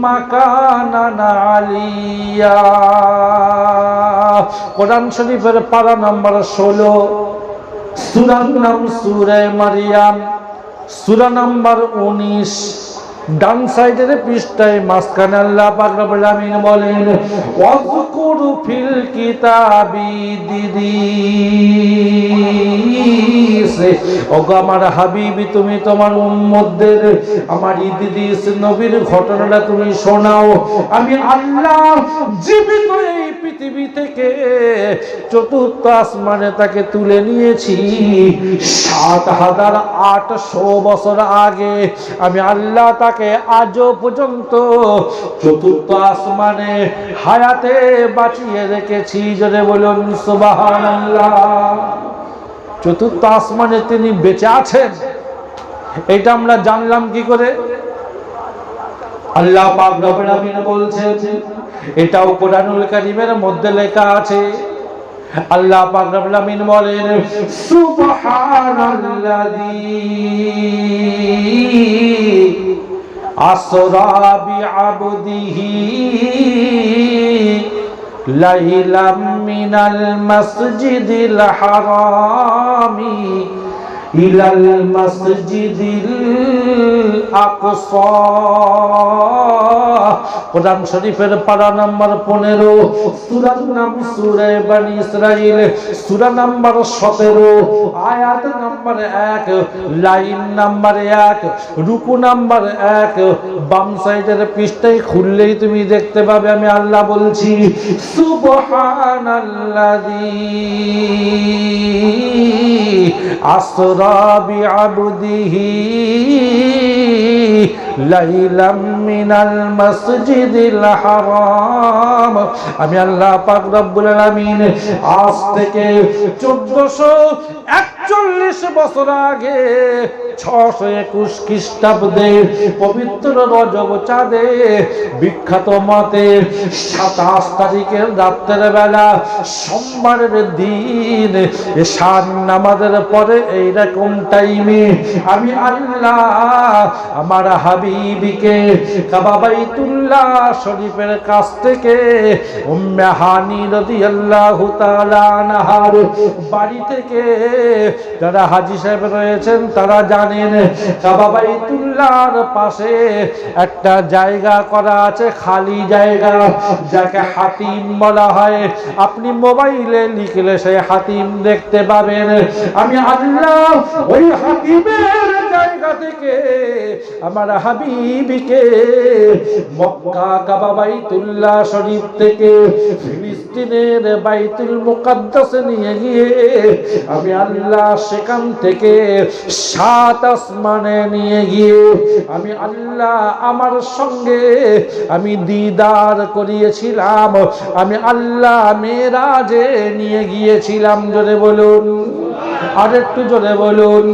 মাকানান আলিয়্যা। কোরআন শরীফের পারা নম্বর 16, সূরার নাম সূরা মারইয়াম, সূরা নম্বর 19, ডান সাইডের পৃষ্ঠায় মাঝখানে আল্লাহ পাক রব্বুল আমিন বলেন, ওয়াযকুর ফিল কিতাবি ইদ্রিস। ওগো আমার হাবিবি, তুমি তোমার উম্মতদের আমার ইদ্রিস নবীর ঘটনাটা তুমি শোনাও। আমি আল্লাহ জীবিত এই পৃথিবী থেকে চতুর্থ আসমানে তাকে তুলে নিয়েছি ৭,৮০০ বছর আগে। আমি আল্লাহ তাকে আজও পর্যন্ত চতুর্থ আসমানে হায়াতে বাঁচিয়ে রেখেছি। জোরে বলুন সুবহানাল্লাহ। চতুর্থ আসমানে তিনি বেঁচে আছেন, এটা আমরা জানলাম কি করে? আল্লাহ পাক রব্বুল আমিন বলছেন, এটাও কোরআনুল কারীমের মধ্যে লেখা আছে। আল্লাহ পাক রব্বুল আমিন বলেন, সুবহানাল্লাযী আসরা বিআবদিহি লাইলাম মিনাল মাসজিদিল হারামি ইলাল মাসজিদিল আকসা। কোরআন শরীফের পারা নম্বর 15, সূরার নাম সূরা বনী ইসরাইল, সূরা নম্বর 17, আয়াত নম্বর 1, লাইন নম্বর 1, রুকু নম্বর 1। বাম সাইডের পৃষ্ঠায় খুললেই তুমি দেখতে পাবে আমি আল্লাহ বলছি, সুবহানাল্লাযী আসরা বিআবদিহি লাইলাম মিনাল মাসজিদিল হারাম। আমি আল্লাহ পাক রব্বুল আলামিন আজ থেকে 1441 বছর আগে 621 খ্রিস্টাব্দে পবিত্র রজব চাঁদে বিখ্যাত মতে 27 তারিখের রাতের বেলা সোমবারের দিন এশার নামাজের পরে এইরকম টাইমে আমি আল্লাহ আমার হাবিবিকে কাবা বাইতুল্লাহ শরীফের কাছ থেকে উম্মে হানি রাদিয়াল্লাহু তাআলা আনহার বাড়ি থেকে, যারা হাজী সাহেব রয়েছেন তারা জানেন, কাবা বাইতুল্লাহর পাশে একটা জায়গা করা আছে, খালি জায়গা, যাকে হাতিম বলা হয়। আপনি মোবাইলে লিখলে সেই হাতিম দেখতে পাবেন। আমি আল্লাহ ওই হাতিমের জায়গা থেকে আমার হাবিবিকে মক্কা কাবা বাইতুল্লাহ শরীফ থেকে ফিলিস্তিনের বাইতুল মুকাদ্দাসে নিয়ে গিয়ে আমি আল্লাহ সেখান থেকে 7 আসমানে নিয়ে গিয়ে আমি আল্লাহ আমার সঙ্গে আমি দিদার করিয়েছিলাম। আমি আল্লাহ মেরাজে নিয়ে গিয়েছিলাম। জোরে বলুন, আর একটু জোরে বলুন।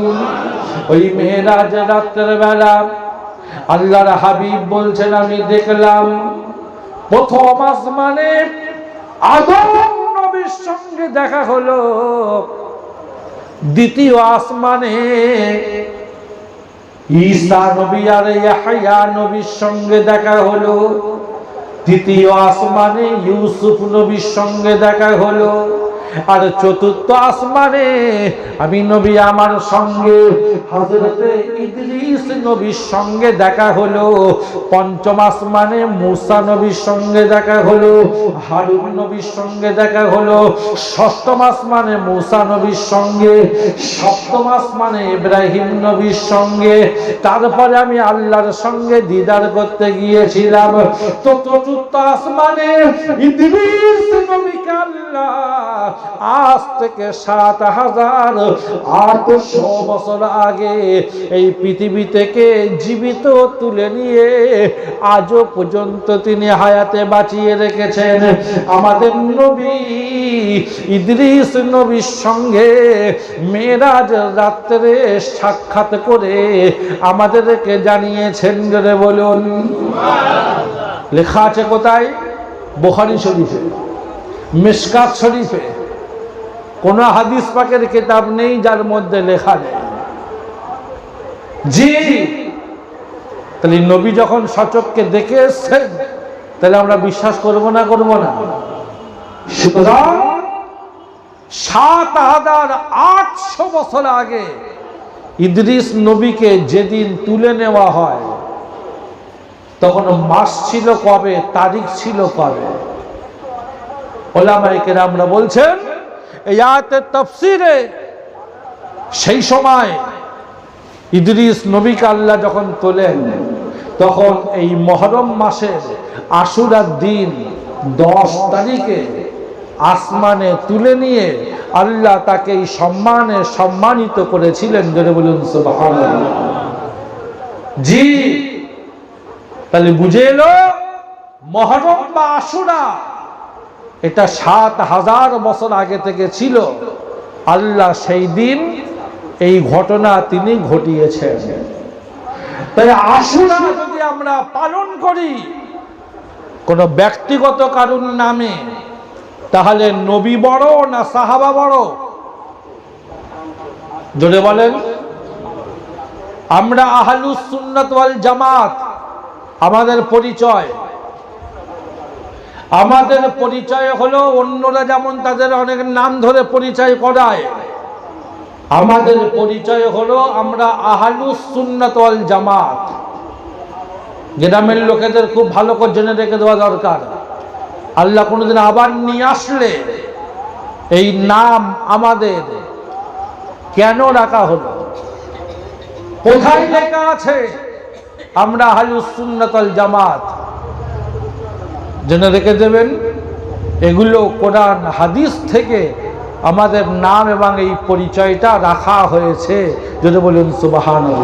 ওই মেরাজ রাতের বেলা আল্লাহর হাবিব বলছেন, আমি দেখলাম প্রথম আসমানে আদম নবীর সঙ্গে দেখা হলো, দ্বিতীয় আসমানে ঈসা নবী আর ইয়াহইয়া নবীর সঙ্গে দেখা হলো, তৃতীয় আসমানে ইউসুফ নবীর সঙ্গে দেখা হলো, আর চতুর্থ আসমানে আমি নবী আমার সঙ্গে হযরতে ইদ্রিস নবীর সঙ্গে দেখা হলো, পঞ্চম আসমানে মূসা নবীর সঙ্গে দেখা হলো, হারুন নবীর সঙ্গে দেখা হলো, ষষ্ঠম আসমানে মূসা নবীর সঙ্গে, সপ্তম আসমানে ইব্রাহিম নবীর সঙ্গে। তারপরে আমি আল্লাহর সঙ্গে দিদার করতে গিয়েছিলাম। তো চতুর্থ আসমানে ইদ্রিস নবীকে আল্লাহ আজ থেকে ৭,৮০০ বছর আগে এই পৃথিবী থেকে জীবিত তুলে নিয়ে আজও পর্যন্ত তিনি হায়াতে বাঁচিয়ে রেখেছেন। আমাদের নবী ইদ্রিস নবীর সঙ্গে মেরাজ রাত্রে সাক্ষাৎ করে আমাদেরকে জানিয়েছেন। জোরে বলুন। লেখা আছে কোথায়? বুখারী শরীফে, মিশকাত শরীফে। কোন হাদিস পাকের কিতাব নেই যার মধ্যে লেখা নেই। জি, তাহলে নবী যখন সচক্ষে দেখে এসছেন, তাহলে আমরা বিশ্বাস করব না? করব না? সুতরাং ৭৮০০ বছর আগে ইদ্রিস নবীকে যেদিন তুলে নেওয়া হয়, তখন মাস ছিল কবে, তারিখ ছিল কবে? উলামায়ে কেরামরা বলছেন এই আয়াতের তাফসীরে সেই সময় ইদ্রিস নবীকে আল্লাহ যখন তোলেন, তখন এই মুহররম মাসের আশুরার দিন 10 তারিখে আসমানে তুলে নিয়ে আল্লাহ তাকে এই সম্মানে সম্মানিত করেছিলেন। জোরে বলুন সুবহানাল্লাহ। জি, তাহলে বুঝে এলো মুহররম বা আশুরা এটা ৭০০০ বছর আগে থেকে ছিল। আল্লাহ সেই দিন এই ঘটনা তিনি ঘটিয়েছেন। তাই আশুরা যদি আমরা পালন করি কোন ব্যক্তিগত কারণ নামে, তাহলে নবী বড় না সাহাবা বড়? জোরে বলেন। আমরা আহলুস সুন্নাত ওয়াল জামাত, আমাদের পরিচয় হলো, অন্যরা যেমন তাদের অনেক নাম ধরে পরিচয় করায়, আমাদের পরিচয় হলো আমরা আহলুস সুন্নাত ওয়াল জামাত। গ্রামের লোকেদের খুব ভালো করে জেনে রেখে দেওয়া দরকার। আল্লাহ কোনোদিন আবার নিয়ে আসলে এই নাম আমাদের কেন রাখা হলো, কোথায় লেখা আছে আমরা আহলুস সুন্নাত ওয়াল জামাত, জেনে রেখে দেবেন। এগুলো কোরআন হাদিস থেকে আমাদের নাম এবং এই পরিচয়টা রাখা হয়েছে। যদি বলুন সুবহানাল্লাহ।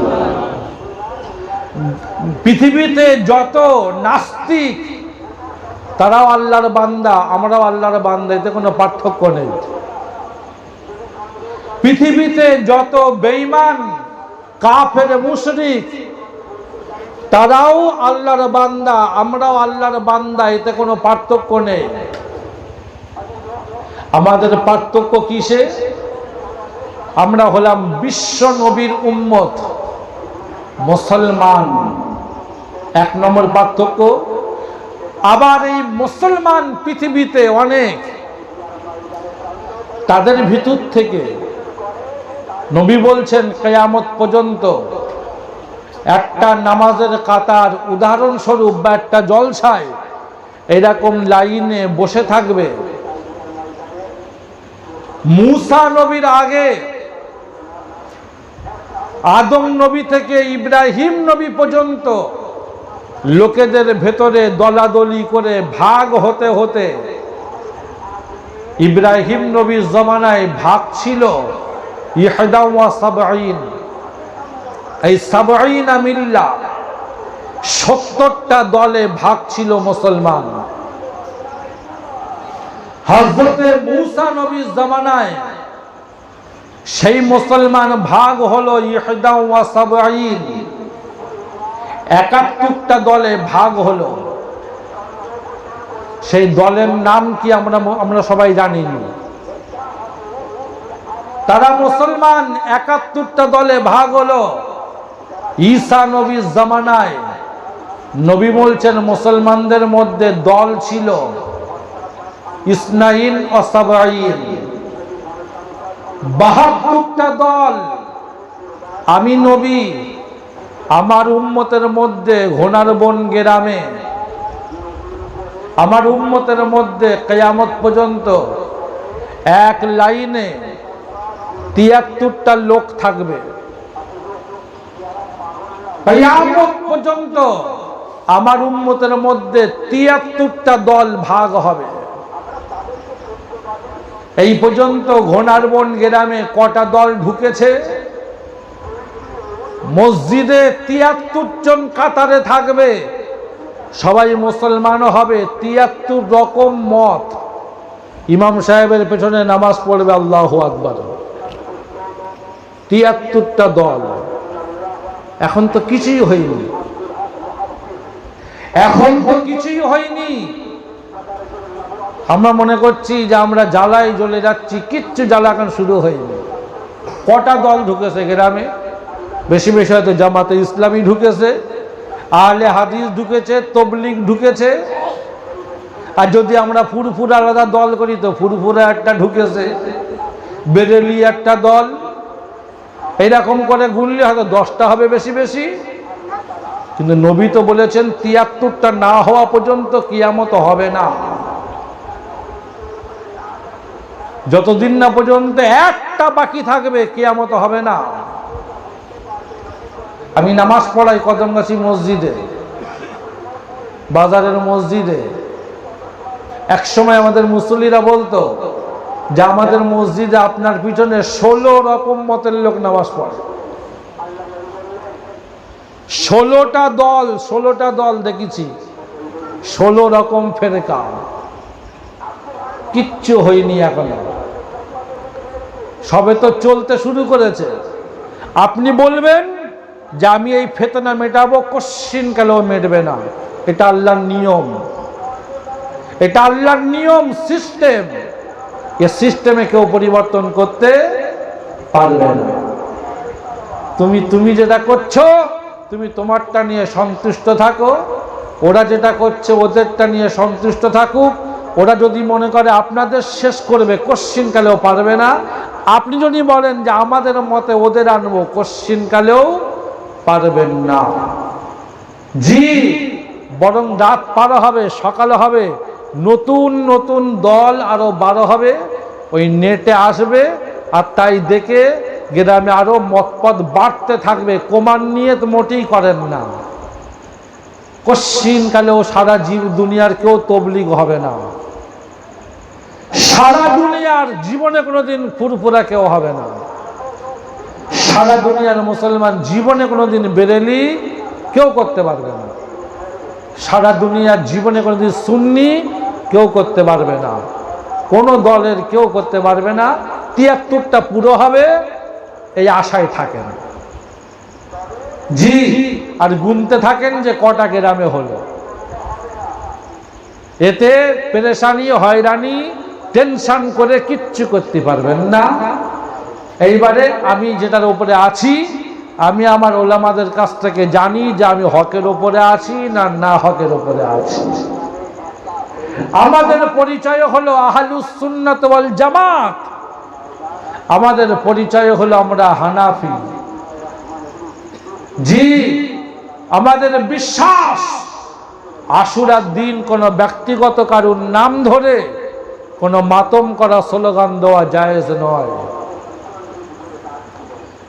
পৃথিবীতে যত নাস্তিক তারাও আল্লাহর বান্দা, আমরাও আল্লাহর বান্দা, এতে কোনো পার্থক্য নেই। পৃথিবীতে যত বেঈমান কাফের মুশরিক তারাও আল্লাহর বান্দা, আমরাও আল্লাহর বান্দা, এতে কোনো পার্থক্য নেই। আমাদের পার্থক্য কিসে? আমরা হলাম বিশ্ব নবীর উম্মত, মুসলমান, 1 নম্বর পার্থক্য। আবার এই মুসলমান পৃথিবীতে অনেক, তাদের ভিতর থেকে নবী বলছেন কিয়ামত পর্যন্ত একটা নামাজের কাতার উদাহরণস্বরূপ বা একটা জলসায় এরকম লাইনে বসে থাকবে। মূসা নবীর আগে আদম নবী থেকে ইব্রাহিম নবী পর্যন্ত লোকেদের ভেতরে দলাদলি করে ভাগ হতে হতে ইব্রাহিম নবীর জমানায় ভাগ ছিল 71। এই 70 মিল্লা, 70টা দলে ভাগ ছিল মুসলমান। হযরতে মূসা নবীর জামানায় সেই মুসলমান ভাগ হলো 71, 71টা দলে ভাগ হলো। সেই দলের নাম কি আমরা সবাই জানি। তারা মুসলমান 71টা দলে ভাগ হলো। ঈসা নবীর জামানায় নবী বলছেন মুসলমানদের মধ্যে দল ছিল 72টা দল। আমি নবী আমার উম্মতের মধ্যে ঘোনার বন গ্রামে, আমার উম্মতের মধ্যে কিয়ামত পর্যন্ত এক লাইনে 73টা লোক থাকবে। কিয়ামত পর্যন্ত আমার উম্মতের মধ্যে 73টা দল ভাগ হবে। এই পর্যন্ত ঘোনার বন গ্রামে কটা দল ঢুকেছে? মসজিদে 73 জন কাতারে থাকবে, সবাই মুসলমানও হবে। 73 রকম মত, ইমাম সাহেবের পেছনে নামাজ পড়বে, আল্লাহু আকবার। 73টা দল, এখন তো কিছুই হয়নি। এখন তো কিছুই হয়নি, আমরা মনে করছি যে আমরা জ্বালায় জ্বলে যাচ্ছি, কিচ্ছু জ্বালা এখন শুরু হয়নি। কটা দল ঢুকেছে গ্রামে, বেশি বেশি হয়তো জামাতে ইসলামী ঢুকেছে, আহলে হাদিস ঢুকেছে, তবলিগ ঢুকেছে। আর যদি আমরা ফুরফুরা আলাদা দল করি তো ফুরফুরা একটা ঢুকেছে, বেরেলি একটা দল, এইরকম করে গুনলে হয়তো 10টা হবে বেশি বেশি। কিন্তু নবী তো বলেছেন 73টা না হওয়া পর্যন্ত কিয়ামত হবে না। যতদিন না পর্যন্ত একটা বাকি থাকবে কিয়ামত হবে না। আমি নামাজ পড়াই কদমগাছি মসজিদে, বাজারের মসজিদে। এক সময় আমাদের মুসল্লিরা বলতো যে আমাদের মসজিদে আপনার পিছনে 16 রকম মতের লোক নামাজ পড়ে। 16টা দল দেখেছি, 16 রকম ফেরকা। কিচ্ছু হয়নি এখনো, সবে তো চলতে শুরু করেছে। আপনি বলবেন যে আমি এই ফিতনা মেটাবো, কোশ্চিন কালেও মেটবে না। এটা আল্লাহর নিয়ম, এটা আল্লাহর নিয়ম, সিস্টেম। এই সিস্টেমে কেউ পরিবর্তন করতে পারবে না। তুমি যেটা করছো তুমি তোমারটা নিয়ে সন্তুষ্ট থাকো, ওরা যেটা করছে ওদেরটা নিয়ে সন্তুষ্ট থাকুক। ওরা যদি মনে করে আপনাদের শেষ করবে, কোশ্চিন কালেও পারবে না। আপনি যদি বলেন যে আমাদের মতে ওদের আনবো, কোশ্চিন কালেও পারবেন না। জি, বরং রাত পার হবে, সকাল হবে, নতুন নতুন দল আরো 12 হবে, ওই নেটে আসবে। আর তাই দেখে গ্রামে আরো মতপথ বাড়তে থাকবে। কমান নিয়ে তো মোটেই করেন না। কোশ্চিন কালেও সারা দুনিয়ার কেউ তবলিগ হবে না, সারা দুনিয়ার জীবনে কোনোদিন ফুরফুরা কেউ হবে না, সারা দুনিয়ার মুসলমান জীবনে কোনোদিন বেরেলি কেউ করতে পারবে না, সারা দুনিয়ার জীবনে কোনোদিন সুন্নি কেউ করতে পারবে না, কোনো দলের কেউ করতে পারবে না। 73টা পুরো হবে এই আশায় থাকেন। জি, আর গুনতে থাকেন যে কটা গ্রামে হলো। এতে পেরেশানি, হয়রানি, টেনশন করে কিচ্ছু করতে পারবেন না। এইবারে আমি যেটার উপরে আছি, আমি আমার ওলামাদের কাছ থেকে জানি যে আমি হকের উপরে আছি না না হকের উপরে আছি। আমাদের পরিচয় হলো আহলুস সুন্নাত ওয়াল জামাত। আমাদের পরিচয় হলো আমরা হানাফি। জি, আমাদের বিশ্বাস আশুরার দিন কোনো ব্যক্তিগত কারুর নাম ধরে কোনো মাতম করা, স্লোগান দেওয়া জায়েজ নয়।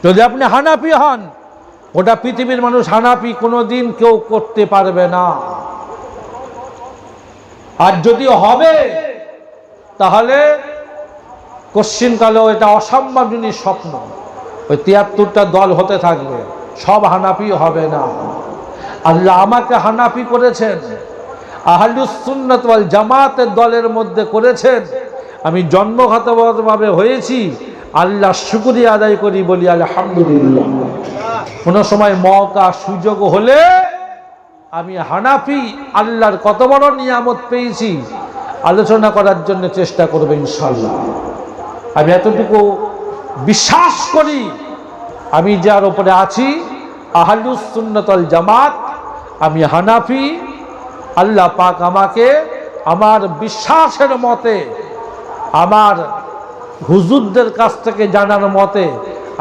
যদি আপনি হানাফি হন, গোটা পৃথিবীর মানুষ হানাফি, কোনোদিন কেউ করতে পারবে না। আর যদি হবে তাহলে কোশ্চিন কালেও এটা অসম্ভাবনীয় স্বপ্ন। ওই 73টা দল হতে থাকবে, সব হানাফি হবে না। আল্লাহ আমাকে হানাফি করেছেন, আহলুস সুন্নাত ওয়াল জামাতের দলের মধ্যে করেছেন। আমি জন্মগতভাবে হয়েছি, আল্লাহ শুকরিয়া আদায় করি, বলি আলহামদুলিল্লাহ। কোনো সময় মওকা সুযোগ হলে আমি হানাফি, আল্লাহর কত বড় নিয়ামত পেয়েছি, আলোচনা করার জন্য চেষ্টা করবে ইনশাআল্লাহ। আমি এতটুকু বিশ্বাস করি, আমি যার উপরে আছি আহলুস সুন্নাত ওয়াল জামাত, আমি হানাফি। আল্লাহ পাক আমাকে আমার বিশ্বাসের মতে, আমার হুজুরদের কাছ থেকে জানার মতে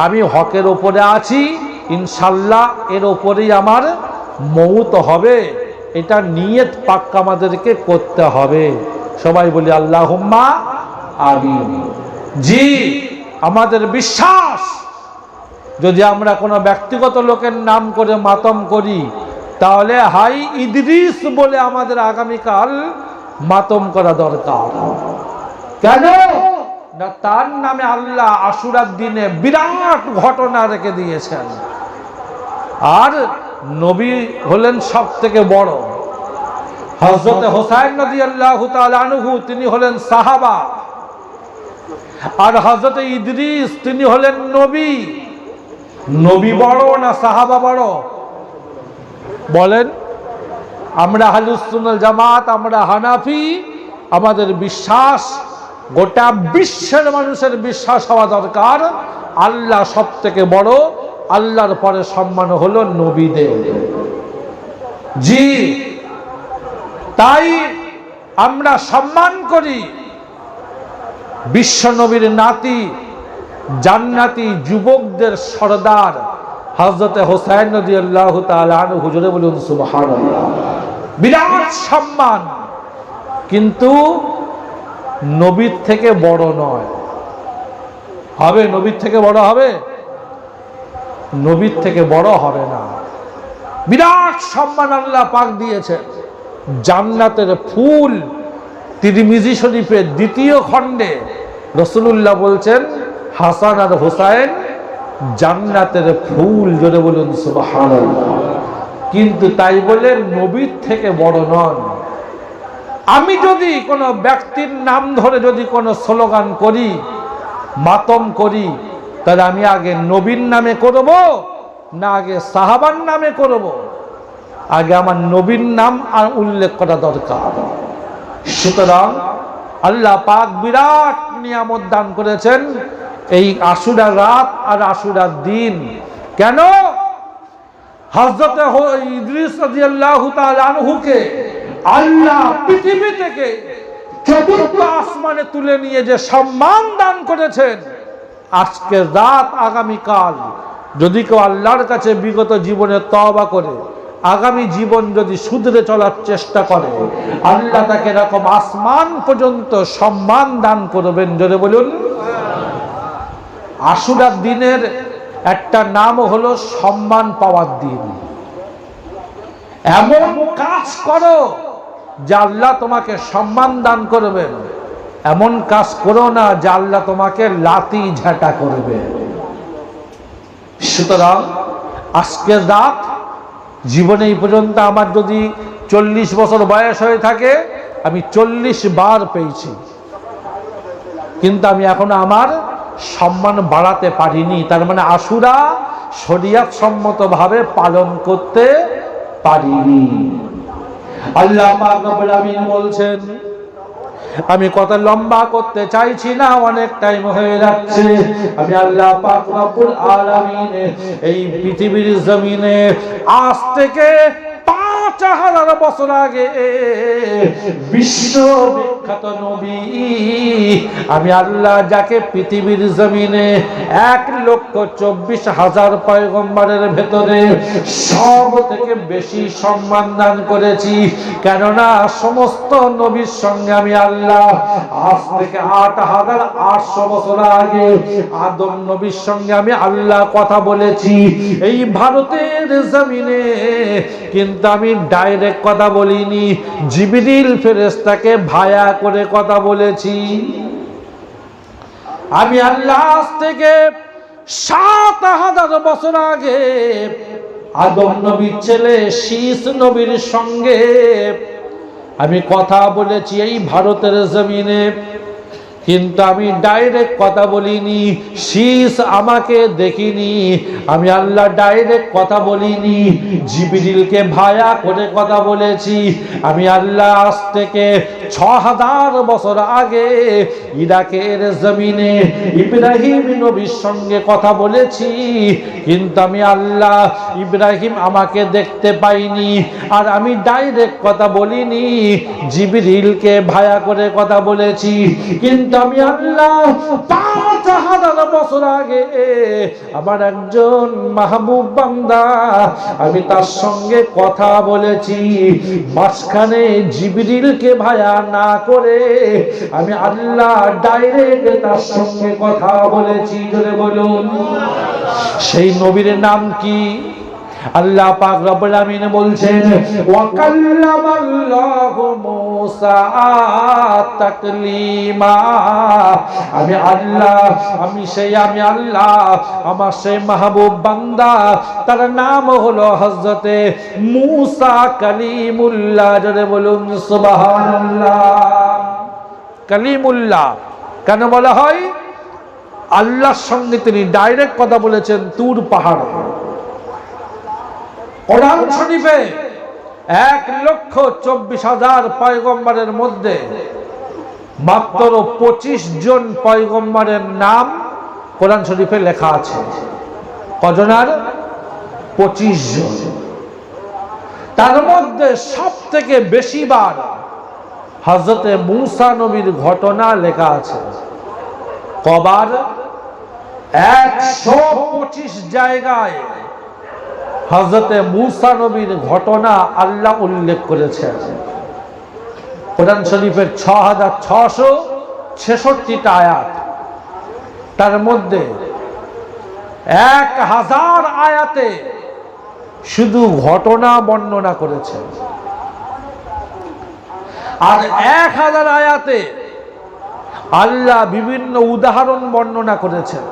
আমি হকের উপরে আছি। ইনশাল্লাহ এর উপরেই আমার মৌত হবে। এটা নিয়ত পাক্কা আমাদেরকে করতে হবে। সবাই বলি আল্লাহুম্মা আমিন। জি, আমাদের বিশ্বাস, যদি আমরা কোনো ব্যক্তিগত লোকের নাম করে মাতম করি, তাহলে হাই ইদ্রিস বলে আমাদের আগামীকাল মাতম করা দরকার। কেন না, তার নামে আল্লাহ আশুরার দিনে বিরাট ঘটনা রেখে দিয়েছেন। আর নবী হলেন সব থেকে বড়। হযরত হুসাইন রাদিয়াল্লাহু তাআলা আনহু তিনি হলেন সাহাবা, আর হযরত ইদ্রিস তিনি হলেন নবী। নবী বড় না সাহাবা বড়? বলেন। আমরা আহলুস সুন্নাহ জামাত, আমরা হানাফি, আমাদের বিশ্বাস, গোটা বিশ্বের মানুষের বিশ্বাস হওয়া দরকার আল্লাহ সব থেকে বড়, আল্লাহর পরে সম্মান হলো নবীদের। জি, তাই আমরা সম্মান করি বিশ্ব নবীর নাতি, জান্নাতি যুবকদের সরদার হযরতে হোসেন রাদিয়াল্লাহু তাআলা আনহু। হুজুরে বলুন সুবহানাল্লাহ। বিরাট সম্মান, কিন্তু নবীর থেকে বড় নয়। হবে নবীর থেকে বড় হবে? নবীর থেকে বড় হবে না। বিরাট সম্মান আল্লাহ পাক দিয়েছেন। জান্নাতের ফুল, তিরমিজি শরীফের 2য় খণ্ডে রাসূলুল্লাহ বলছেন হাসান আর হুসাইন জান্নাতের ফুল। জোরে বলুন সুবহানাল্লাহ। কিন্তু তাই বলে নবীর থেকে বড় নন। আমি যদি কোনো ব্যক্তির নাম ধরে যদি কোনো স্লোগান করি, মাতম করি, তাহলে আমি আগে নবীর নামে করব না আগে সাহাবার নামে করব? আগে আমার নবীর নাম আর উল্লেখ করা দরকার। সুতরাং আল্লাহ পাক বিরাট নিয়ামত দান করেছেন এই আশুরা রাত আর আশুরার দিন। কেন? হযরত ইদ্রিস রাদিয়াল্লাহু তাআলা আনহুকে আল্লাহ পৃথিবী থেকে চতুর্থ আসমানে তুলে নিয়ে যে সম্মান দান করেছেন, আজকের রাত আগামীকাল যদি কেউ আল্লাহর কাছে বিগত জীবনে তওবা করে আগামী জীবন যদি শুধরে চলার চেষ্টা করে, আল্লাহ তাকে এরকম আসমান পর্যন্ত সম্মান দান করবেন। জোরে বলুন। আশুরার দিনের একটা নাম হলো সম্মান পাওয়ার দিন। এমন কাজ করো যে আল্লাহ তোমাকে সম্মান দান করবেন, এমন কাজ করো না যে আল্লাহ তোমাকে লাথি ঝাঁটা করবে। সুতরাং আজকের রাত জীবনে এই পর্যন্ত আমার যদি 40 বছর বয়স হয়ে থাকে, আমি 40 বার পেয়েছি, কিন্তু আমি এখনো আমার সম্মান বাড়াতে পারিনি। তার মানে আশুরা শরিয়ত সম্মতভাবে পালন করতে পারিনি। আল্লাহ পাক রব্বুল আমিন বলছেন, আমি কথা লম্বা করতে চাইছি না, অনেক টাইম হয়ে যাচ্ছে। আমি আল্লাহ পাক রব্বুল আলামিন এই পৃথিবীর জমিনে আজ থেকে 5000 বছর আগে বিশ্ব বিখ্যাত নবী আমি আল্লাহ যাকে পৃথিবীর জমিনে 1,24,000 পয়গম্বরের ভেতরে সব থেকে বেশি সম্মান দান করেছি। কেননা সমস্ত নবীর সঙ্গে আমি আল্লাহ আজ থেকে 8,800 বছর আগে আদম নবীর সঙ্গে আমি আল্লাহ কথা বলেছি এই ভারতের জমিনে। কিন্তু আমি ডাইরেক্ট কথা বলিনি, জিবরিল ফেরেশতাকে ভায়া করে কথা বলেছি। আমি আল্লাহ আজ থেকে 7,000 বছর আগে আদম নবীর ছেলে শীস নবীর সঙ্গে আমি কথা বলেছি এই ভারতের জমিনে। কিন্তু আমি ডাইরেক্ট কথা বলিনি, শীস আমাকে দেখিনি। আমি আল্লাহ ডাইরেক্ট কথা বলিনি, জিবরিলকে ভায়া করে কথা বলেছি। আমি আল্লাহ আজ থেকে 6000 বছর আগে ইরাকের জমিনে ইব্রাহিম নবীর সঙ্গে কথা বলেছি। কিন্তু আমি আল্লাহ ইব্রাহিম আমাকে দেখতে পাইনি, আর আমি ডাইরেক্ট কথা বলিনি, জিবরিলকে ভায়া করে কথা বলেছি। কিন্তু আমি আল্লাহ 5000 বছর আগে আমার একজন মাহবুব বান্দা আমি তার সঙ্গে কথা বলেছি। মাঝখানে জিবরিলকে ভায়া না করে আমি আল্লাহ ডাইরেক্ট তার সঙ্গে কথা বলেছি। জোরে বলুন। সেই নবীর নাম কি? আল্লাহ পাক রব্বুল আমিন বলছেন, ওয়া কাল্লামাল্লাহু মূসা তাকলিমা। আমি আল্লাহ, আমি আল্লাহ, আমার সেই মাহবুব বান্দা তার নাম হলো হযরতে মূসা কালিমুল্লাহ। জোরে বলুন সুবহানাল্লাহ। কালিমুল্লাহ কেন বলা হয়? আল্লাহর সঙ্গে তিনি ডাইরেক্ট কথা বলেছেন তুর পাহাড়ে। কোরআন শরীফে 1,24,000 পয়গম্বরের মধ্যে মাত্র 25 জন পয়গম্বরের নাম কোরআন শরীফে লেখা আছে। কজনার? 25 জন। তার মধ্যে সব থেকে বেশিবার হযরতে মূসা নবীর ঘটনা লেখা আছে। কবার? 125 জায়গায় হযরতে মূসা নবীর ঘটনা আল্লাহ উল্লেখ করেছেন। কোরআন শরীফের 6666টা আয়াত, তার মধ্যে 1000 আয়াতে শুধু ঘটনা বর্ণনা করেছেন, আর 1000 আয়াতে আল্লাহ বিভিন্ন উদাহরণ বর্ণনা করেছেন,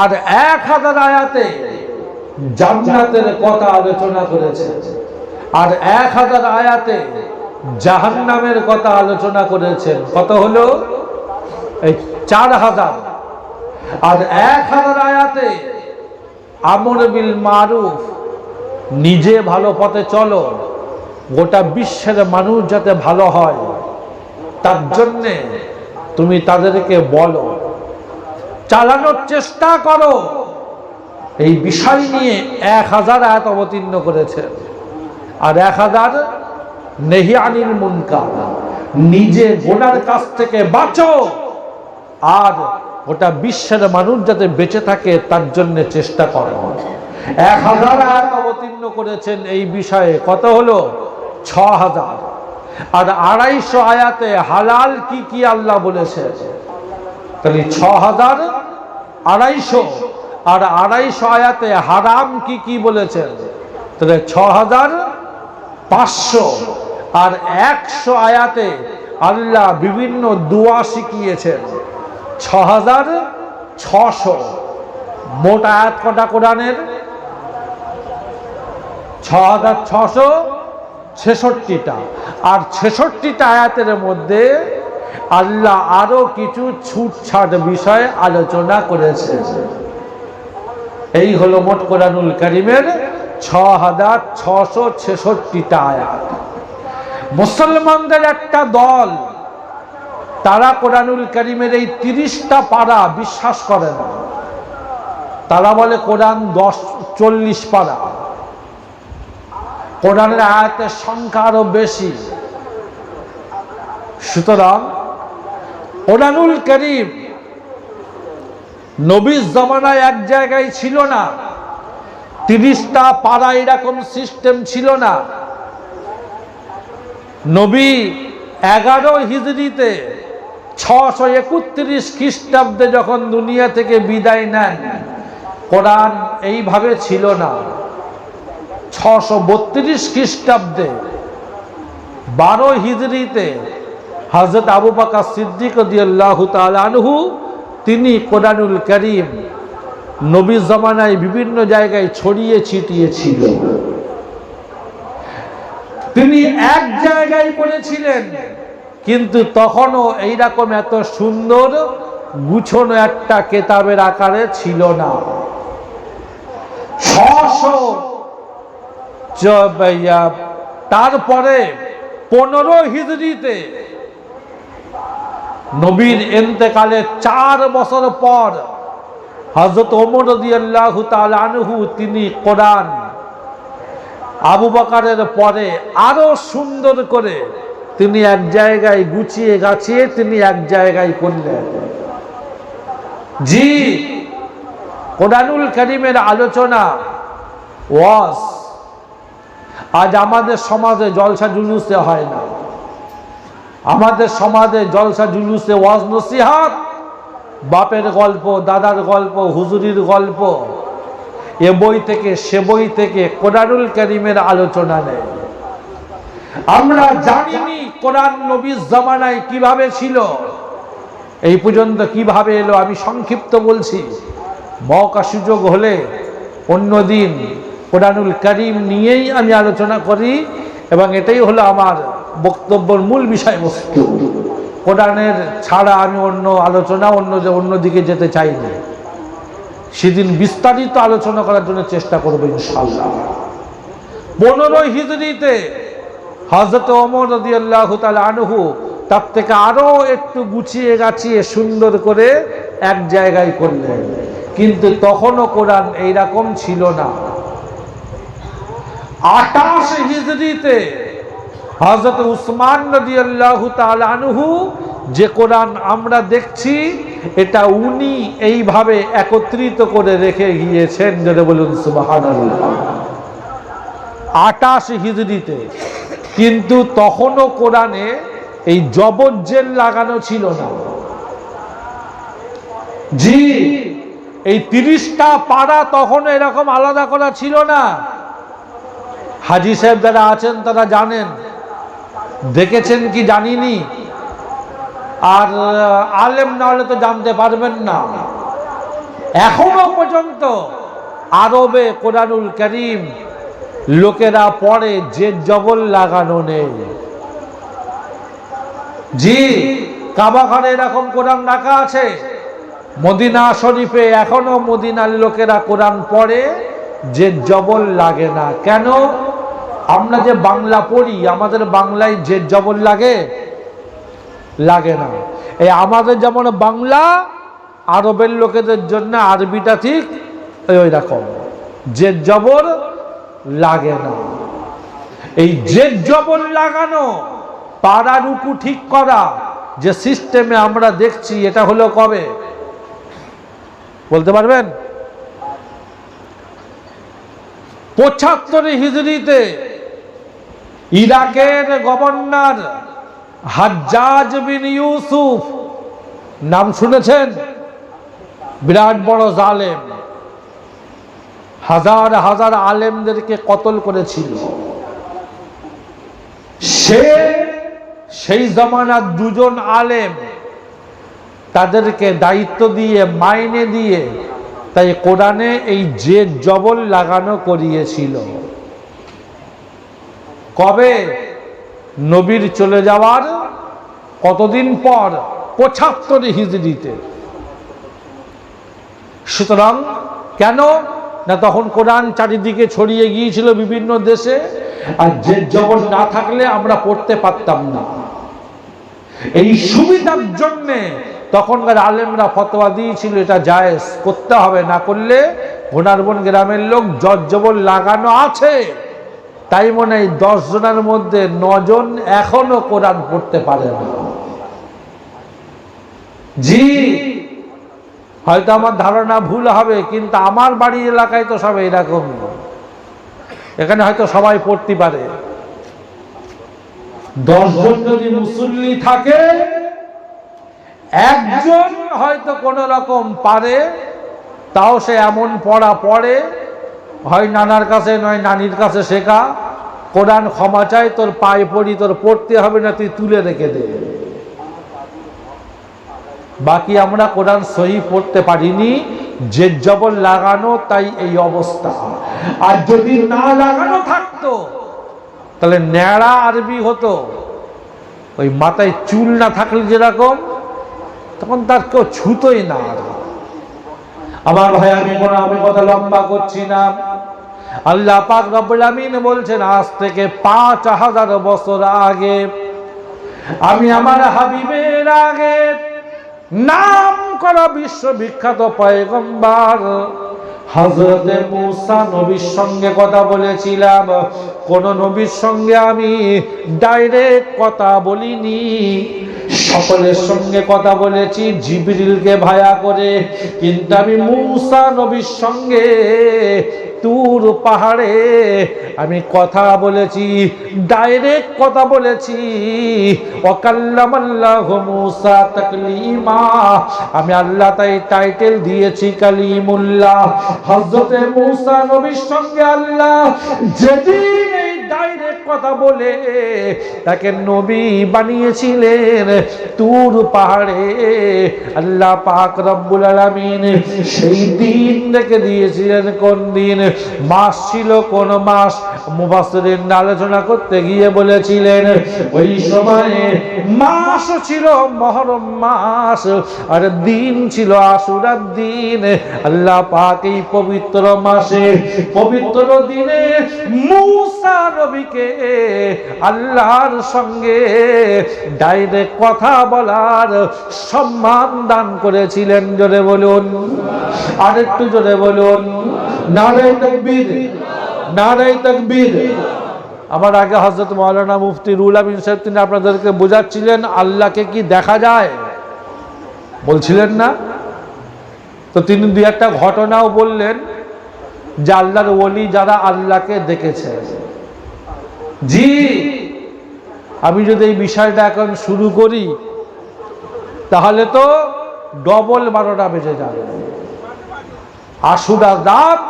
আর 1000 আয়াতে জান্নাতের কথা আলোচনা করেছেন, আর 1000 আয়াতে জাহান্নামের কথা আলোচনা করেছেন। কত হলো? এই 4000। আর 1000 আয়াতে আমর বিল মারুফ, নিজে ভালো পথে চলো, গোটা বিশ্বের মানুষ যাতে ভালো হয় তার জন্যে তুমি তাদেরকে বলো, চালানোর চেষ্টা করো, এই বিষয় নিয়ে 1000 আয়াত অবতীর্ণ করেছেন। আর 1000 নেহি আনিল মুনকার, নিজে গুনার কাছ থেকে বাঁচো আর গোটা বিশ্বের মানুষ যাতে বেঁচে থাকে তার জন্য চেষ্টা করো। 1000 আয়াত অবতীর্ণ করেছেন এই বিষয়ে। কত হলো? 6000। আর 250 আয়াতে হালাল কি কি আল্লাহ বলেছে। তাহলে 6000, 250, আর 250 আয়াতে হারাম কি কি বলেছেন। তাহলে 6500। আর 100 আয়াতে আল্লাহ বিভিন্ন দোয়া শিখিয়েছেন। 6600। মোট আয়াত কটা কোরআনের? 6666টা। আর 66টা আয়াতের মধ্যে আল্লাহ আরো কিছু ছুটছাট বিষয়ে আলোচনা করেছে। এই হলো মোট কোরআনুল কারীমের 6666টা আয়াত। মুসলমানদের একটা দল, তারা কোরআনুল কারীমের এই 30টা পারা বিশ্বাস করে না। তারা বলে কোরআন 40 পারা, কোরআনের আয়াতের সংখ্যা আরো বেশি। সুতরাং কোরআনুল কারীম নবীর জামানায় এক জায়গায় ছিল না, 30টা পারা এরকম সিস্টেম ছিল না। নবী 11 হিজরিতে 631 খ্রিস্টাব্দে যখন দুনিয়া থেকে বিদায় নেন, কোরআন এইভাবে ছিল না। 632 খ্রিস্টাব্দে 12 হিজরিতে হযরত আবু বকর সিদ্দিক রাদিয়াল্লাহু তাআলা আনহু তিনি কোরআনুল কারীম নবী জামানায় বিভিন্ন জায়গায় ছড়িয়ে ছিটিয়ে ছিল। তিনি এক জায়গায় পড়েছিলেন, কিন্তু তখনও এইরকম এত সুন্দর গুছানো একটা কেতাবের আকারে ছিল না। 600 তারপরে 15 হিজরিতে নবীর ইন্তেকালের 4 বছর পর হযরত ওমর রাদিয়াল্লাহু তাআলা আনহু তিনি কোরআন আবু বকরের পরে আরো সুন্দর করে তিনি এক জায়গায় গুছিয়ে গাছিয়ে তিনি এক জায়গায় করলেন। জি, কোরআনুল কারীমের আলোচনা ওয়াজ আজ আমাদের সমাজে জলসা জুলুসে হয় না। আমাদের সমাজে জলসা জুলুসে ওয়াজ নসিহত, বাপের গল্প, দাদার গল্প, হুজুরির গল্প, এ বই থেকে সে বই থেকে কোরআনুল কারীমের আলোচনা নেই। আমরা জানিনি কোরআন নবীর জামানায় কিভাবে ছিল, এই পর্যন্ত কিভাবে এলো। আমি সংক্ষিপ্ত বলছি, মৌকা সুযোগ হলে অন্যদিন কোরআনুল কারীম নিয়েই আমি আলোচনা করি, এবং এটাই হলো আমার বক্তব্যের মূল বিষয়বস্তু। কোরআনের ছাড়া আমি অন্য আলোচনা অন্যদিকে যেতে চাই না। সেদিন বিস্তারিত আলোচনা করার জন্য চেষ্টা করবো ইনশাআল্লাহ। 15 হিজরিতে হযরত ওমর রাদিয়াল্লাহু তাআলা আনহু তার থেকে আরো একটু গুছিয়ে গাছিয়ে সুন্দর করে এক জায়গায় করলেন, কিন্তু তখনও কোরআন এইরকম ছিল না। 28 হিজরিতে হযরত উসমান রাদিয়াল্লাহু তাআলা আনহু যে কোরআন আমরা দেখছি, এটা উনি এইভাবে একত্রিত করে রেখে গিয়েছেন, যদি বলুন সুবহানাল্লাহ। 28 হিজরিতে, কিন্তু তখনও কোরআনে এই জবরজেল লাগানো ছিল না। জি, এই 30টা পারা তখন এরকম আলাদা করা ছিল না। হাজী সাহেব যারা আছেন তারা জানেন, দেখেছেন কি জানিনি, আর আলেম না হলে তো জানতে পারবেন না। এখনো পর্যন্ত আরবে কোরআনুল কারীম লোকেরা পড়ে, যে জবর লাগানো নেই। জি, কাবা ঘরে এরকম কোরআন রাখা আছে। মদিনা শরীফে এখনো মদিনার লোকেরা কোরআন পড়ে, যে জবর লাগে না। কেন? আমরা যে বাংলা পড়ি, আমাদের বাংলায় যে জবর লাগে লাগে না। এই আমাদের যেমন বাংলা, আরবের লোকেদের জন্য আরবিটা ঠিক ওই রকম, যে জবর লাগে না। এই যে জবর লাগানো, পাড়া রুকু ঠিক করা যে সিস্টেমে আমরা দেখছি, এটা হলো কবে বলতে পারবেন? 75 হিজরিতে ইরাকের গভর্নর হাজ্জাজ বিন ইউসুফ, নাম শুনেছেন? বিরাট বড় জালেম, হাজার হাজার আলেমদেরকে কতল করেছিল। সেই জামানার দুজন আলেম, তাদেরকে দায়িত্ব দিয়ে মাইনে দিয়ে তাই কোরআনে এই যে জবর লাগানো করিয়েছিল। কবে? নবীর চলে যাওয়ার কতদিন পর? 75 হিজরিতে। সুতরাং কেন না, তখন কোরআন চারিদিকে ছড়িয়ে গিয়েছিল বিভিন্ন দেশে, আর যে জবর না থাকলে আমরা পড়তে পারতাম না। এই সুবিধার জন্যে তখনকার আলেমরা ফতোয়া দিয়েছিল এটা জায়েজ, করতে হবে, না করলে ঘোনারবন গ্রামের লোক জজ জবর লাগানো আছে, তাই মনে হয় 10 জনের মধ্যে 9 জন এখনো কোরআন পড়তে পারে না। জি, হয়তো আমার ধারণা ভুল হবে, কিন্তু আমার বাড়ির এলাকায় তো সব এরকম। এখানে হয়তো সবাই পড়তে পারে। 10 জন যদি মুসল্লি থাকে, একজন হয়তো কোন রকম পারে, তাও সে এমন পড়া পড়ে, হয় নানার কাছে নয় নানির কাছে শেখা, কোরআন ক্ষমা চাই, তোর পায়ে পড়ি, তোর পড়তে হবে না, তুই তুলে রেখে দে। বাকি আমরা কোরআন সহি পড়তে পারিনি, যে জবর লাগানো, তাই এই অবস্থা। আর যদি না লাগানো থাকতো তাহলে ন্যাড়া আরবি হতো। ওই মাথায় চুল না থাকলে যেরকম, তখন তার কেউ ছুতোই না। আমার ভাই, আমি কথা লম্বা করছি না। আল্লাহ পাক রব্বুল আমিন বলছেন, আজ থেকে 5000 বছর আগে আমি আমার হাবিবের আগে নাম করা বিশ্ববিখ্যাত পয়গম্বর হযরতে মুসা নবীর সঙ্গে কথা বলেছিলাম। কোন নবীর সঙ্গে আমি ডাইরেক্ট কথা বলিনি, সকলের সঙ্গে কথা বলেছি জিবরিলকে ভায়া করে, কিন্তু আমি মুসা নবীর সঙ্গে তুর পাহাড়ে আমি কথা বলেছি, ডাইরেক্ট কথা বলেছি। ওয়াকাল্লামাল্লাহু মুসা তাকলিমা, আমি আল্লাহ তাই টাইটেল দিয়েছি কালিমুল্লাহ। হযরতে মুসা নবীর সঙ্গে আল্লাহ যেদিন এই ডাইরেক্ট কথা বলে তাকে নবী বানিয়েছিলেন, তুর পাহাড়ে আল্লাহ পাক রব্বুল আলামিন সেই দিন রেখে দিয়েছিলেন। কোন দিন? মাস ছিল কোন মাস? মুফাসসিরিন আলোচনা করতে গিয়ে বলেছিলেন ওই সময়ে মাস ছিল মুহররম মাস আর দিন ছিল আশুরার দিন। আল্লাহ পাক এই পবিত্র মাসে পবিত্র দিনে মূসা নবীকে আল্লাহর সঙ্গে ডাইরেক্ট কথা বলার সম্মান দান করেছিলেন। জোরে বলুন, আরেকটু জোরে বলুন, নারে তাকবীর, নারে তাকবীর। আমার আগে হযরত মাওলানা মুফতি রুহুল আমিন সাহেব তিনি আপনাদেরকে বোঝাচ্ছিলেন আল্লাহকে কি দেখা যায়, বলছিলেন না? তো তিনি দুই একটা ঘটনাও বললেন যে আল্লাহর ওলি যারা আল্লাহকে দেখেছে। জি, আমি যদি এই বিষয়টা এখন শুরু করি তাহলে তো ডবল 12টা বেজে যাবে। আশুরার রাত,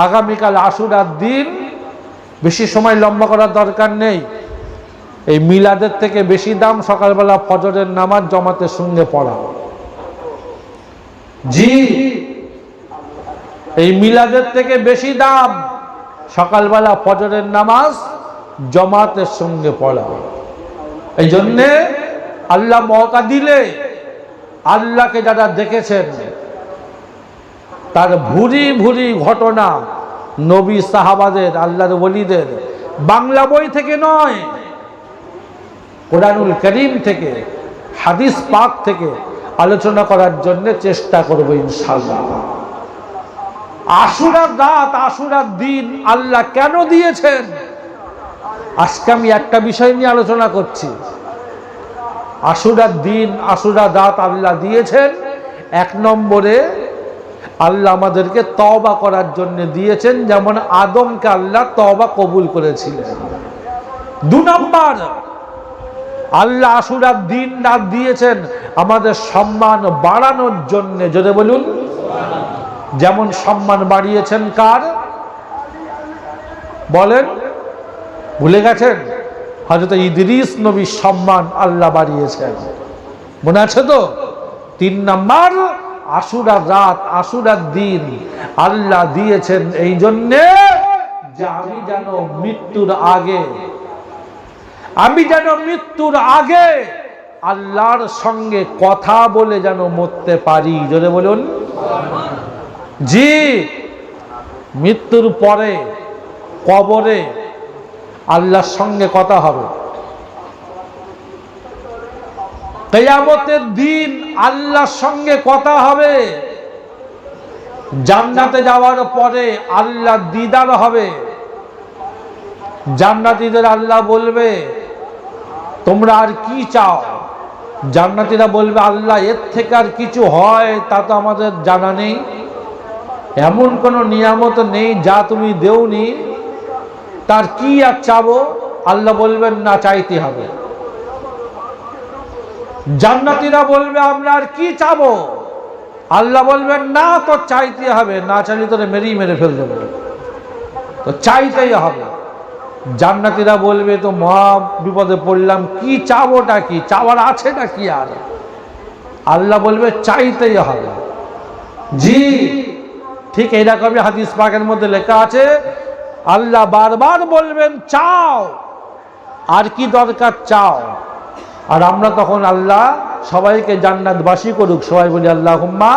আগামীকাল আশুরার দিন, বেশি সময় লম্বা করার দরকার নেই। এই মিলাদের থেকে বেশি দাম সকালবেলা ফজরের নামাজ জামাতের সঙ্গে পড়া। জি, এই মিলাদের থেকে বেশি দাম সকালবেলা ফজরের নামাজ জামাতের সঙ্গে পড়া। এই জন্যে আল্লাহ মওকা দিলে আল্লাহকে যারা দেখেছেন তার ভুরি ভুরি ঘটনা নবী সাহাবাদের, আল্লাহর ওলিদের বাংলা বই থেকে নয়, কোরআনুল কারীম থেকে, হাদিস পাক থেকে আলোচনা করার জন্য চেষ্টা করব ইনশাআল্লাহ। আশুরার রাত, আশুরার দিন আল্লাহ কেন দিয়েছেন আজকে আমি একটা বিষয় নিয়ে আলোচনা করছি। আশুরার দিন, আশুরার রাত আল্লাহ দিয়েছেন এক নম্বরে আল্লাহ আমাদেরকে তওবা করার জন্য দিয়েছেন, যেমন আদমকে আল্লাহ তওবা কবুল করেছিলেন। 2 নম্বর আল্লাহ আশুরার দিন রাত দিয়েছেন আমাদের সম্মান বাড়ানোর জন্য। যদি বলুন, যেমন সম্মান বাড়িয়েছেন কার বলেন, ভুলে গেছেন? হযরত ইদ্রিস নবীর সম্মান আল্লাহ বাড়িয়েছেন, মনে আছে তো? 3 নম্বর আশুরার রাত, আশুরার দিন আল্লাহ দিয়েছেন এই জন্যে যে আমি যেন মৃত্যুর আগে আল্লাহর সঙ্গে কথা বলে যেন মরতে পারি। জোরে বলুন। জি, মৃত্যুর পরে কবরে আল্লাহর সঙ্গে কথা হবে। কিয়ামতের দিন আল্লাহর সঙ্গে কথা হবে। জান্নাতে যাওয়ার পরে আল্লাহ দিদার হবে। জান্নাতীদের আল্লাহ বলবে তোমরা আর কি চাও? জান্নাতীরা বলবে আল্লাহ এর থেকে আর কিছু হয় তা তো আমাদের জানা নেই, এমন কোনো নিয়ামত নেই যা তুমি দেওনি, তার কি আর চাবো? আল্লাহ বলবেন না, চাইতে হবে। জান্নাতীরা বলবে আমরা আর কি চাবো? আল্লাহ বলবেন না, তো চাইতে হবে, না চাইলে তোরে মেরে ফেল দেবে, তো চাইতেই হবে। জান্নাতীরা বলবে তো মহা বিপদে পড়লাম, কি চাবোটা কি, চাওয়ার আছে না কি আর? আল্লাহ বলবে চাইতেই হবে। জি, ঠিক এইরকমই হাদিস পাকের মধ্যে লেখা আছে আল্লাহ বারবার বলবেন চাও, আর কি দরকার চাও। আর আমরা তখন আল্লাহ সবাইকে জান্নাতবাসী করুক, সবাই বলি আল্লাহুম্মা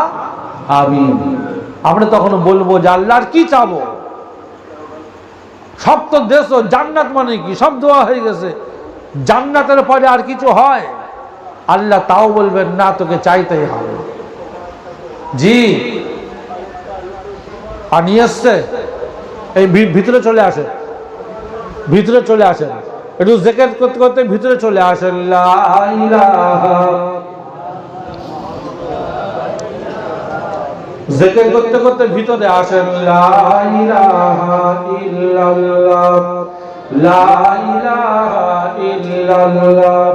আমিন। আমরা তখন বলবো যে আল্লাহ আর কি চাবো? সব তো দেশ, জান্নাত মানে কি সব দোয়া হয়ে গেছে, জান্নাতের পরে আর কিছু হয়? আল্লাহ তাও বলবেন না, তোকে চাইতেই হবে। জি, আর নিয়ে এসছে এই ভিতরে চলে আসে, ভিতরে চলে আসেন, একটু জিকির করতে করতে ভিতরে চলে আসেন। লা ইলাহা, জিকির করতে করতে ভিতরে আসেন। লা ইলাহা ইল্লাল্লাহ, লা ইলাহা ইল্লাল্লাহ,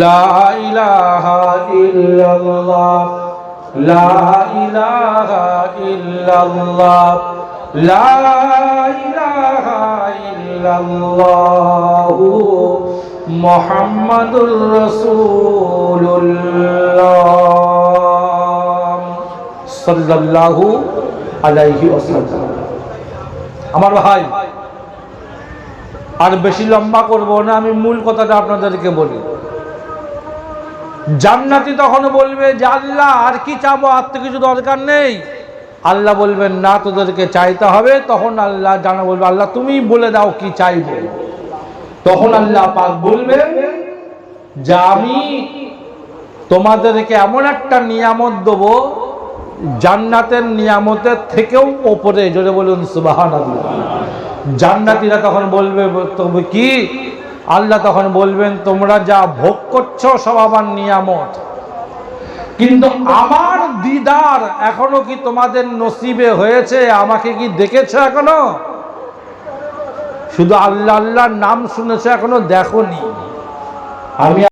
লা ইলাহা ইল্লাল্লাহ, লা ইলাহা ইল্লাল্লাহ, লা ইলাহা ইল্লাল্লাহ, মুহাম্মাদুর রাসূলুল্লাহ সাল্লাল্লাহু আলাইহি ওয়াসাল্লাম। আমার ভাই, আর বেশি লম্বা করব না, আমি মূল কথাটা আপনাদেরকে বলি। জান্নাতি তখন বলবে যে আল্লাহ আর কি চাবো, আর তো কিছু দরকার নেই। আল্লাহ বলবেন না, তোদেরকে চাইতে হবে। তখন আল্লাহ জানা বলবে আল্লাহ তুমি বলে দাও কি চাইবে। তখন আল্লাহ পাক বলবেন যে আমি তোমাদেরকে এমন একটা নিয়ামত দেবো, জান্নাতের নিয়ামতের থেকেও ওপরে। জোরে বলুন সুবহানাল্লাহ। জান্নাতীরা তখন বলবে তবে কি? আল্লাহ তখন বলবেন তোমরা যা ভোগ করছো সব আমার নিয়ামত, কিন্তু আমার দিদার এখনো কি তোমাদের নসিবে হয়েছে? আমাকে কি দেখেছো এখনো? শুধু আল্লাহ আল্লাহর নাম শুনেছো, এখনো দেখোনি। আমি